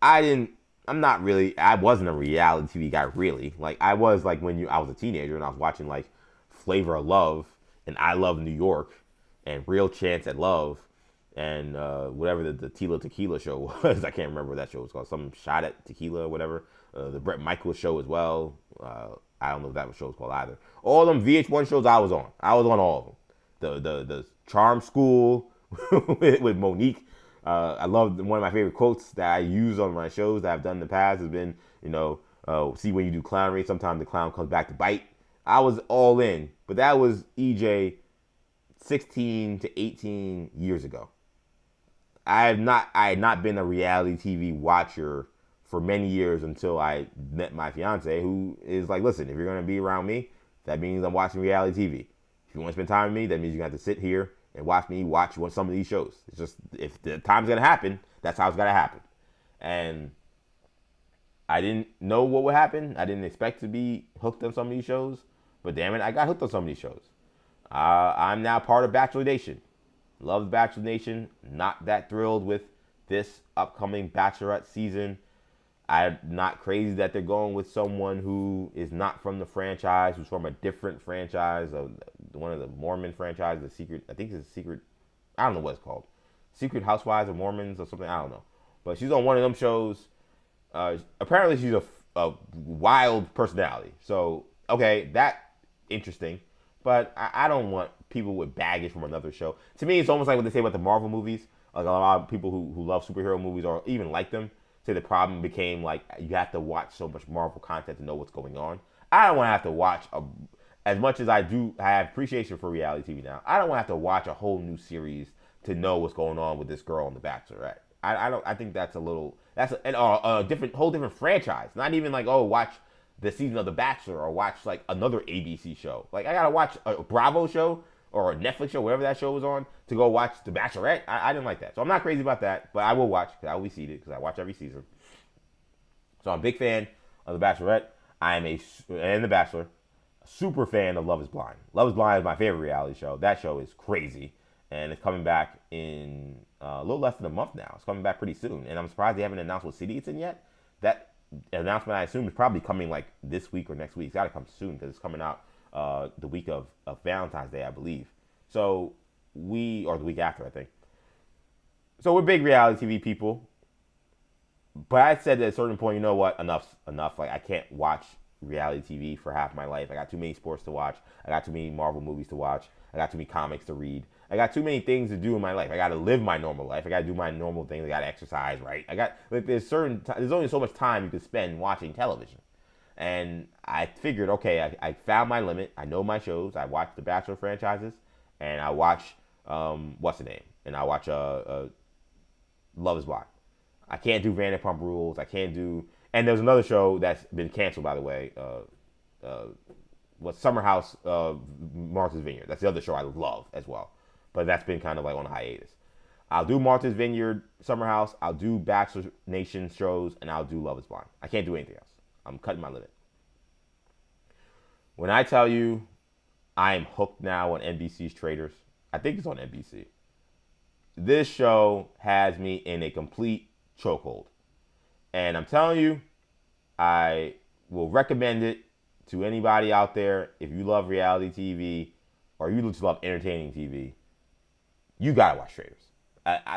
I wasn't a reality TV guy really. Like I was like when I was a teenager and I was watching like Flavor of Love and I Love New York and Real Chance at Love. And whatever the Tila Tequila show was, I can't remember what that show was called. Some Shot at Tequila or whatever. The Bret Michaels show as well. I don't know if that show was called either. All them VH1 shows I was on. I was on all of them. The Charm School with Monique. I love one of my favorite quotes that I use on my shows that I've done in the past has been, see when you do clownery, sometimes the clown comes back to bite. I was all in. But that was EJ 16 to 18 years ago. I had not been a reality TV watcher for many years until I met my fiance, who is like, listen, if you're going to be around me, that means I'm watching reality TV. If you want to spend time with me, that means you have to sit here and watch me watch some of these shows. It's just, if the time's going to happen, that's how it's got to happen. And I didn't know what would happen. I didn't expect to be hooked on some of these shows. But damn it, I got hooked on some of these shows. I'm now part of Bachelor Nation. Love Bachelor Nation. Not that thrilled with this upcoming Bachelorette season. I'm not crazy that they're going with someone who is not from the franchise, who's from a different franchise, one of the Mormon franchises, the Secret, I think it's a Secret, I don't know what it's called. Secret Housewives of Mormons or something, I don't know. But she's on one of them shows. Apparently she's a wild personality. So, okay, that's interesting. But I don't want people with baggage from another show. To me, it's almost like what they say about the Marvel movies. Like a lot of people who love superhero movies or even like them say the problem became like you have to watch so much Marvel content to know what's going on. I don't want to have to watch, as much as I have appreciation for reality TV now, I don't want to have to watch a whole new series to know what's going on with this girl on The Bachelorette. I think that's a whole different franchise. Not even like, oh, watch the season of The Bachelor or watch like another ABC show. Like I gotta watch a Bravo show or a Netflix show, whatever that show was on, to go watch The Bachelorette. I didn't like that. So I'm not crazy about that, but I will watch because I will be seated because I watch every season. So I'm a big fan of The Bachelorette. And The Bachelor, a super fan of Love is Blind. Love is Blind is my favorite reality show. That show is crazy. And it's coming back in a little less than a month now. It's coming back pretty soon. And I'm surprised they haven't announced what city it's in yet. That announcement, I assume, is probably coming like this week or next week. It's got to come soon because it's coming out the week of Valentine's Day, I believe. So or the week after, I think. So we're big reality TV people. But I said at a certain point, you know what? Enough's enough. Like, I can't watch reality TV for half my life. I got too many sports to watch. I got too many Marvel movies to watch. I got too many comics to read. I got too many things to do in my life. I got to live my normal life. I got to do my normal things. I got to exercise, right? There's only so much time you can spend watching television. And I figured, okay, I found my limit. I know my shows. I watch the Bachelor franchises, and I watch what's the name? And I watch Love is Blind. I can't do Vanderpump Rules. I can't do, and there's another show that's been canceled, by the way. Summer House Martha's Vineyard. That's the other show I love as well, but that's been kind of like on a hiatus. I'll do Martha's Vineyard, Summer House. I'll do Bachelor Nation shows, and I'll do Love is Blind. I can't do anything else. I'm cutting my limit. When I tell you I am hooked now on NBC's Traitors, I think it's on NBC. This show has me in a complete chokehold. And I'm telling you, I will recommend it to anybody out there. If you love reality TV or you just love entertaining TV, you gotta watch Traitors.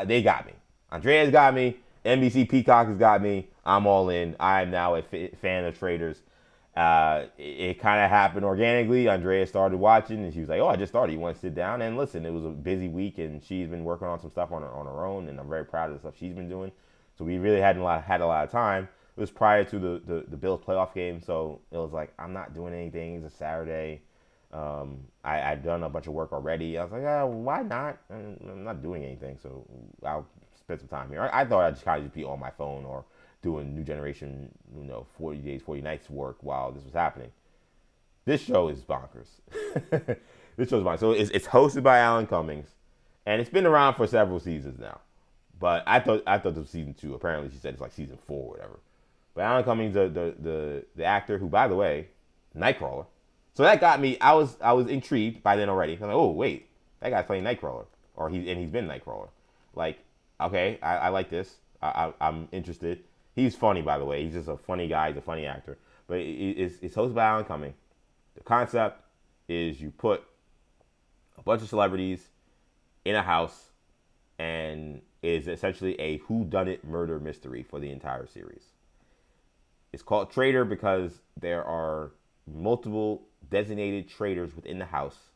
They got me. Andrea's got me. NBC Peacock has got me. I'm all in. I am now a fan of Traitors. It kind of happened organically. Andrea started watching, and she was like, "Oh, I just started. You want to sit down?" And listen, it was a busy week, and she's been working on some stuff on her own, and I'm very proud of the stuff she's been doing. So we really had a lot of time. It was prior to the Bills playoff game, so it was like, I'm not doing anything. It's a Saturday. I'd done a bunch of work already. I was like, why not? I'm not doing anything, so I'll spend some time here. I thought I'd just kind of just be on my phone or doing New Generation, 40 days, 40 nights work while this was happening. This show is bonkers. This show is bonkers. So it's hosted by Alan Cummings, and it's been around for several seasons now. But I thought this was season 2. Apparently, she said it's like season 4 or whatever. But Alan Cummings, the actor who, by the way, Nightcrawler. So that got me. I was intrigued by then already. I'm like, oh wait, that guy's playing Nightcrawler, he's been Nightcrawler. Like, okay, I like this. I'm interested. He's funny, by the way. He's just a funny guy. He's a funny actor. But it's hosted by Alan Cumming. The concept is you put a bunch of celebrities in a house, and it is essentially a whodunit murder mystery for the entire series. It's called Traitor because there are multiple designated traitors within the house,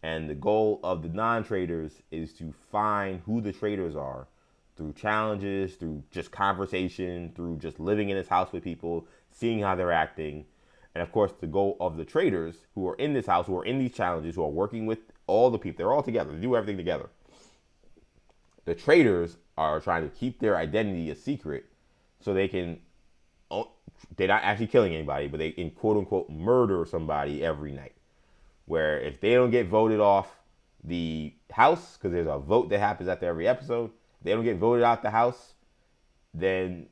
and the goal of the non-traitors is to find who the traitors are through challenges, through just conversation, through just living in this house with people, seeing how they're acting. And of course, the goal of the traitors who are in this house, who are in these challenges, who are working with all the people. They're all together. They do everything together. The traders are trying to keep their identity a secret so they can, they're not actually killing anybody, but they can quote unquote murder somebody every night. Where if they don't get voted off the house, because there's a vote that happens after every episode, if they don't get voted out the house, then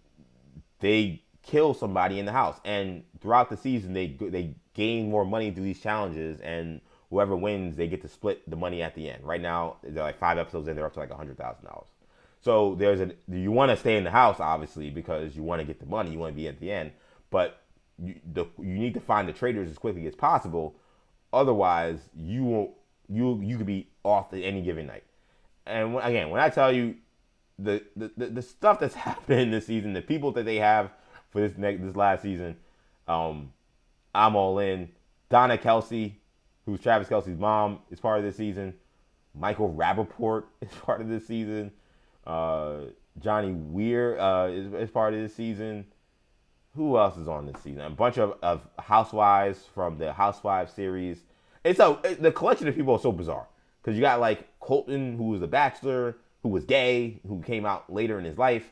they kill somebody in the house. And throughout the season, they gain more money through these challenges, and whoever wins, they get to split the money at the end. Right now, they're like 5 episodes in, they're up to like $100,000. So you want to stay in the house, obviously, because you want to get the money, you want to be at the end, but you need to find the traders as quickly as possible. Otherwise, you could be off at any given night. And when I tell you the stuff that's happening this season, the people that they have for this last season, I'm all in. Donna Kelsey, who's Travis Kelsey's mom, is part of this season. Michael Rappaport is part of this season. Johnny Weir is part of this season. Who else is on this season? A bunch of housewives from the Housewives series. The collection of people is so bizarre. Because you got like Colton, who was a bachelor, who was gay, who came out later in his life.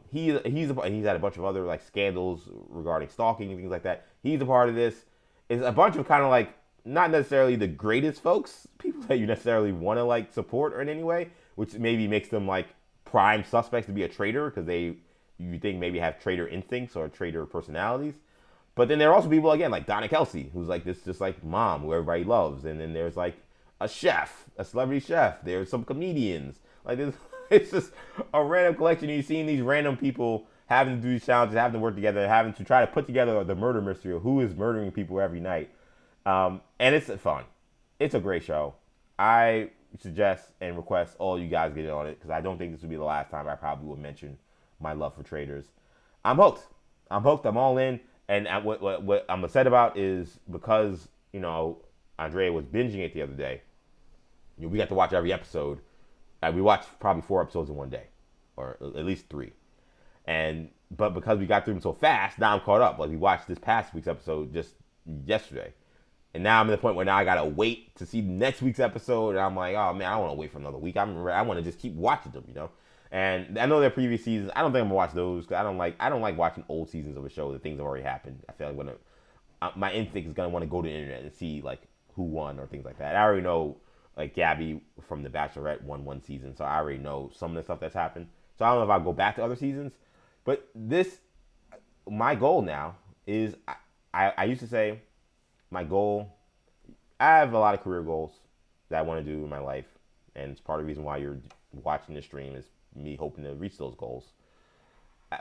He's had a bunch of other like scandals regarding stalking and things like that. He's a part of this. It's a bunch of kind of like not necessarily the greatest folks, people that you necessarily want to like support or in any way, which maybe makes them like prime suspects to be a traitor because you think maybe have traitor instincts or traitor personalities. But then there are also people again like Donna Kelsey, who's like this just like mom who everybody loves, and then there's like a chef, a celebrity chef. There's some comedians. Like it's just a random collection. You've seen these random people having to do these challenges, having to work together, having to try to put together the murder mystery of who is murdering people every night. And it's fun. It's a great show. I suggest and request all you guys get on it because I don't think this will be the last time I probably will mention my love for traders. I'm hooked. I'm all in. And what I'm upset about is because, Andrea was binging it the other day. We got to watch every episode. We watched probably 4 episodes in one day, or at least 3. But because we got through them so fast, now I'm caught up. Like we watched this past week's episode just yesterday. And now I'm at the point where now I got to wait to see next week's episode. And I'm like, oh man, I don't want to wait for another week. I want to just keep watching them, And I know their previous seasons. I don't think I'm gonna watch those because I don't like watching old seasons of a show. The things that already happened. I feel like my instinct is gonna want to go to the internet and see like who won or things like that. I already know like Gabby from The Bachelorette won 1 season, so I already know some of the stuff that's happened. So I don't know if I'll go back to other seasons. But my goal now is I used to say my goal. I have a lot of career goals that I want to do in my life, and it's part of the reason why you're watching this stream is me hoping to reach those goals.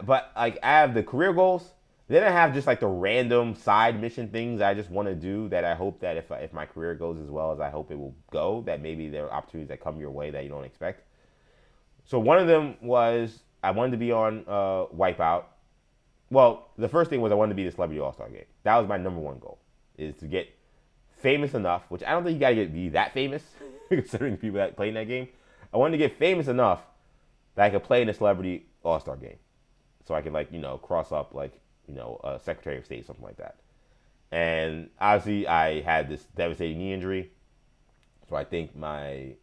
But like I have the career goals, then I have just like the random side mission things I just want to do that I hope that if my career goes as well as I hope it will go, that maybe there are opportunities that come your way that you don't expect. So one of them was I wanted to be on Wipeout. Well, the first thing was I wanted to be the Celebrity All-Star Game. That was my number 1 goal, is to get famous enough, which I don't think you got to be that famous, considering the people that play in that game. I wanted to get famous enough that I could play in the Celebrity All-Star Game. So I could, cross up, a Secretary of State, something like that. And obviously, I had this devastating knee injury. So I think my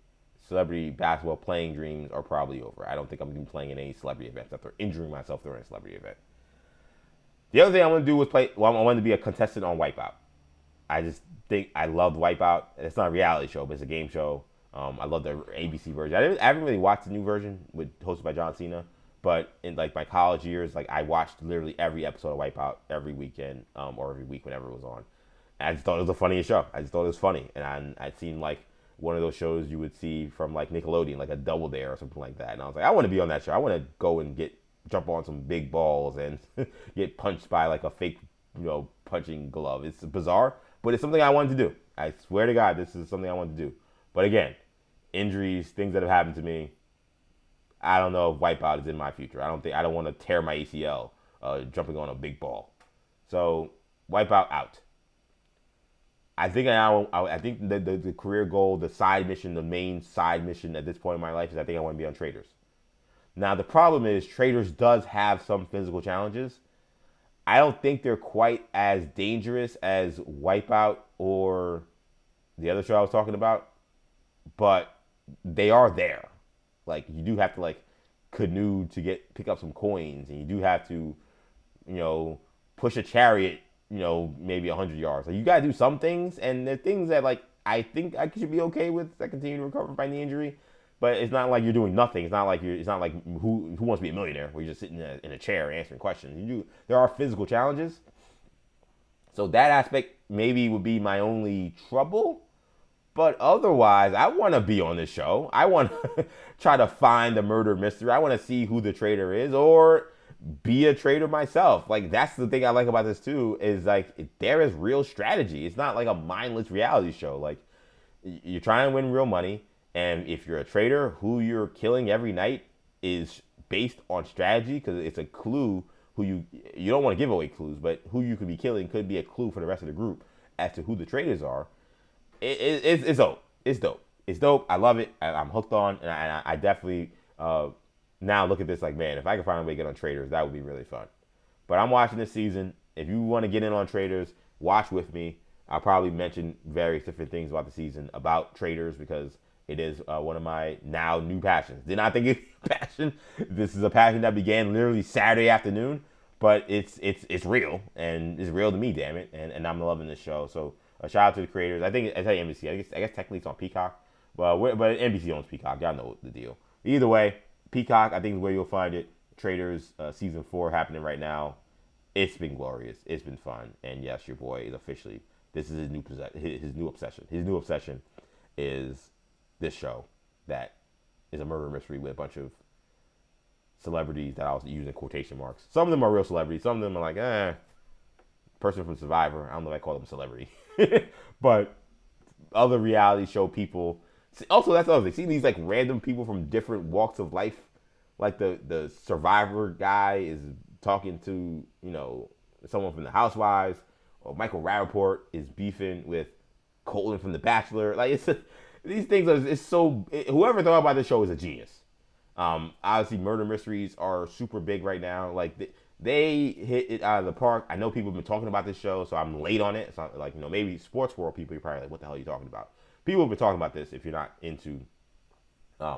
celebrity basketball playing dreams are probably over. I don't think I'm going to be playing in any celebrity events after injuring myself during a celebrity event. The other thing I want to do was I wanted to be a contestant on Wipeout. I just think I loved Wipeout. It's not a reality show, but it's a game show. I love the ABC version. I haven't really watched the new version hosted by John Cena, but in my college years, I watched literally every episode of Wipeout every weekend or every week whenever it was on. And I just thought it was the funniest show. I just thought it was funny, and I'd seen one of those shows you would see from Nickelodeon, like a Double Dare or something like that. And I was like, I want to be on that show. I want to go and jump on some big balls and get punched by a fake, punching glove. It's bizarre, but it's something I wanted to do. I swear to God, this is something I wanted to do. But again, injuries, things that have happened to me, I don't know if Wipeout is in my future. I don't want to tear my ACL jumping on a big ball. So Wipeout out. I think the career goal, the side mission, the main side mission at this point in my life is I think I want to be on Traders. Now the problem is Traders does have some physical challenges. I don't think they're quite as dangerous as Wipeout or the other show I was talking about. but they are there. Like, you do have to, like, canoe to pick up some coins, and you do have to, push a chariot, maybe 100 yards. Like, you got to do some things, and the things that, like, I think I should be okay with that continue to recover from the injury. But it's not like you're doing nothing. It's not like who wants to be a millionaire where you're just sitting in a chair answering questions. There are physical challenges. So that aspect maybe would be my only trouble. But otherwise, I want to be on this show. I want to try to find the murder mystery. I want to see who the traitor is, or be a traitor myself. Like, that's the thing I like about this too, is like, there is real strategy. It's not like a mindless reality show. Like, you're trying to win real money. And if you're a traitor, who you're killing every night is based on strategy, because it's a clue. You don't want to give away clues, but who you could be killing could be a clue for the rest of the group as to who the traitors are. It's dope. It's dope. It's dope. I love it. I'm hooked on, and I definitely now look at this like, man, if I could find a way to get on traitors, that would be really fun. But I'm watching this season. If you want to get in on traitors, watch with me. I'll probably mention various different things about the season about traitors, because it is one of my now new passions. Did not think it's a passion. This is a passion that began literally Saturday afternoon, but it's real, and it's real to me, damn it. And I'm loving this show. So a shout out to the creators. I think I tell you NBC. I guess technically it's on Peacock, but NBC owns Peacock. Y'all know the deal. Either way, Peacock, I think, is where you'll find it. Traitors season 4 happening right now. It's been glorious. It's been fun, and yes, your boy is officially. This is his new obsession. His new obsession is this show that is a murder mystery with a bunch of celebrities that I was using quotation marks. Some of them are real celebrities. Some of them are like, person from Survivor. I don't know if I call them celebrity. But other reality show people. Also, that's the other thing. See these like random people from different walks of life. Like the Survivor guy is talking to, someone from the Housewives. Or Michael Rappaport is beefing with Colton from The Bachelor. Like, these things whoever thought about this show is a genius. Obviously, murder mysteries are super big right now. Like, they hit it out of the park. I know people have been talking about this show, so I'm late on it. It's not like, maybe sports world people, you're probably like, what the hell are you talking about? People have been talking about this if you're not into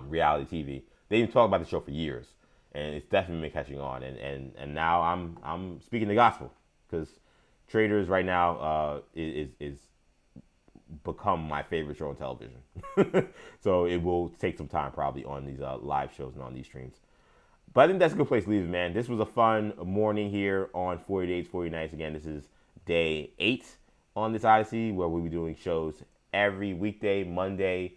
reality TV. They've been talking about the show for years, and it's definitely been catching on. And now I'm speaking the gospel, because Traitors right now is become my favorite show on television. So it will take some time probably on these live shows and on these streams. But I think that's a good place to leave it, man. This was a fun morning here on 40 Days, 40 Nights. Again, this is day 8 on this Odyssey, where we'll be doing shows every weekday, Monday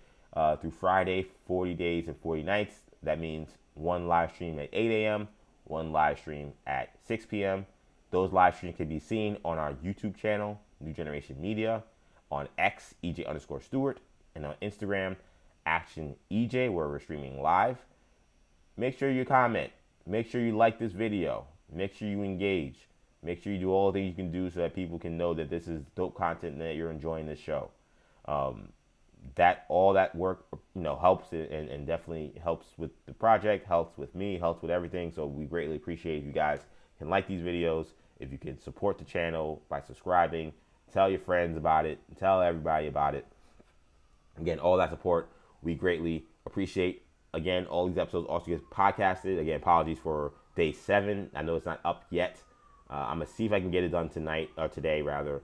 through Friday, 40 days and 40 nights. That means one live stream at 8 a.m., one live stream at 6 p.m. Those live streams can be seen on our YouTube channel, New Generation Media, on X, EJ_Stewart, and on Instagram, Action EJ, where we're streaming live. Make sure you comment. Make sure you like this video. Make sure you engage. Make sure you do all the things you can do so that people can know that this is dope content and that you're enjoying this show. All that work, helps and definitely helps with the project, helps with me, helps with everything. So we greatly appreciate if you guys can like these videos, if you can support the channel by subscribing, tell your friends about it, tell everybody about it. Again, all that support we greatly appreciate. Again, all these episodes also get podcasted. Again, apologies for day 7. I know it's not up yet. I'm going to see if I can get it done tonight, or today rather.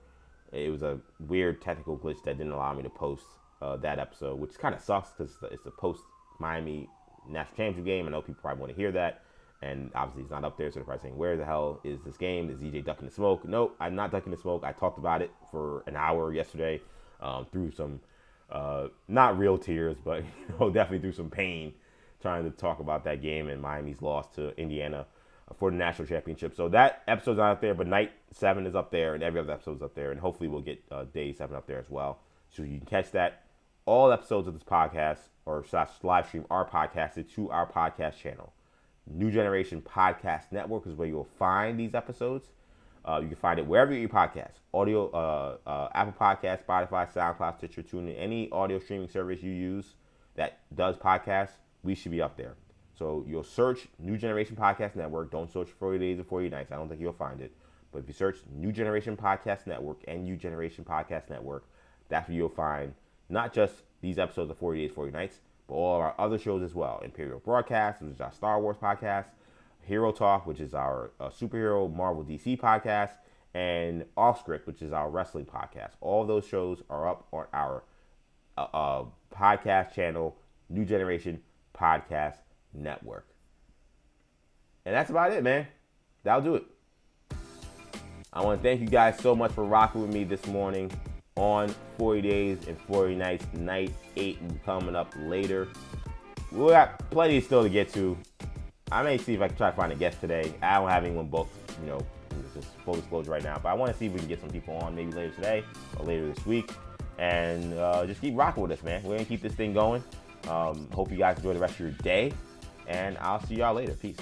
It was a weird technical glitch that didn't allow me to post that episode, which kind of sucks because it's a post-Miami National Championship game. I know people probably want to hear that. And obviously it's not up there, so they're probably saying, where the hell is this game? Is EJ ducking the smoke? Nope, I'm not ducking the smoke. I talked about it for an hour yesterday through some, not real tears, but definitely through some pain, trying to talk about that game and Miami's loss to Indiana for the national championship. So that episode's not up there, but night 7 is up there, and every other episode's up there, and hopefully we'll get day 7 up there as well, so you can catch that. All episodes of this podcast or live stream are podcasted to our podcast channel. New Generation Podcast Network is where you'll find these episodes. You can find it wherever you get your podcasts. Audio, Apple Podcasts, Spotify, SoundCloud, Stitcher, TuneIn, any audio streaming service you use that does podcasts, we should be up there. So you'll search New Generation Podcast Network. Don't search 40 Days or 40 Nights. I don't think you'll find it. But if you search New Generation Podcast Network and New Generation Podcast Network, that's where you'll find not just these episodes of 40 Days, 40 Nights, but all of our other shows as well. Imperial Broadcast, which is our Star Wars podcast, Hero Talk, which is our superhero Marvel DC podcast, and Off Script, which is our wrestling podcast. All those shows are up on our podcast channel, New Generation Podcast Network. And that's about it, man. That'll do it. I want to thank you guys so much for rocking with me this morning on 40 Days and 40 Nights. Night 8 coming up later. We got plenty still to get to. I may see if I can try to find a guest today. I don't have anyone booked, just full disclosure right now. But I want to see if we can get some people on maybe later today or later this week. And just keep rocking with us, man. We're going to keep this thing going. Hope you guys enjoy the rest of your day. And I'll see y'all later. Peace.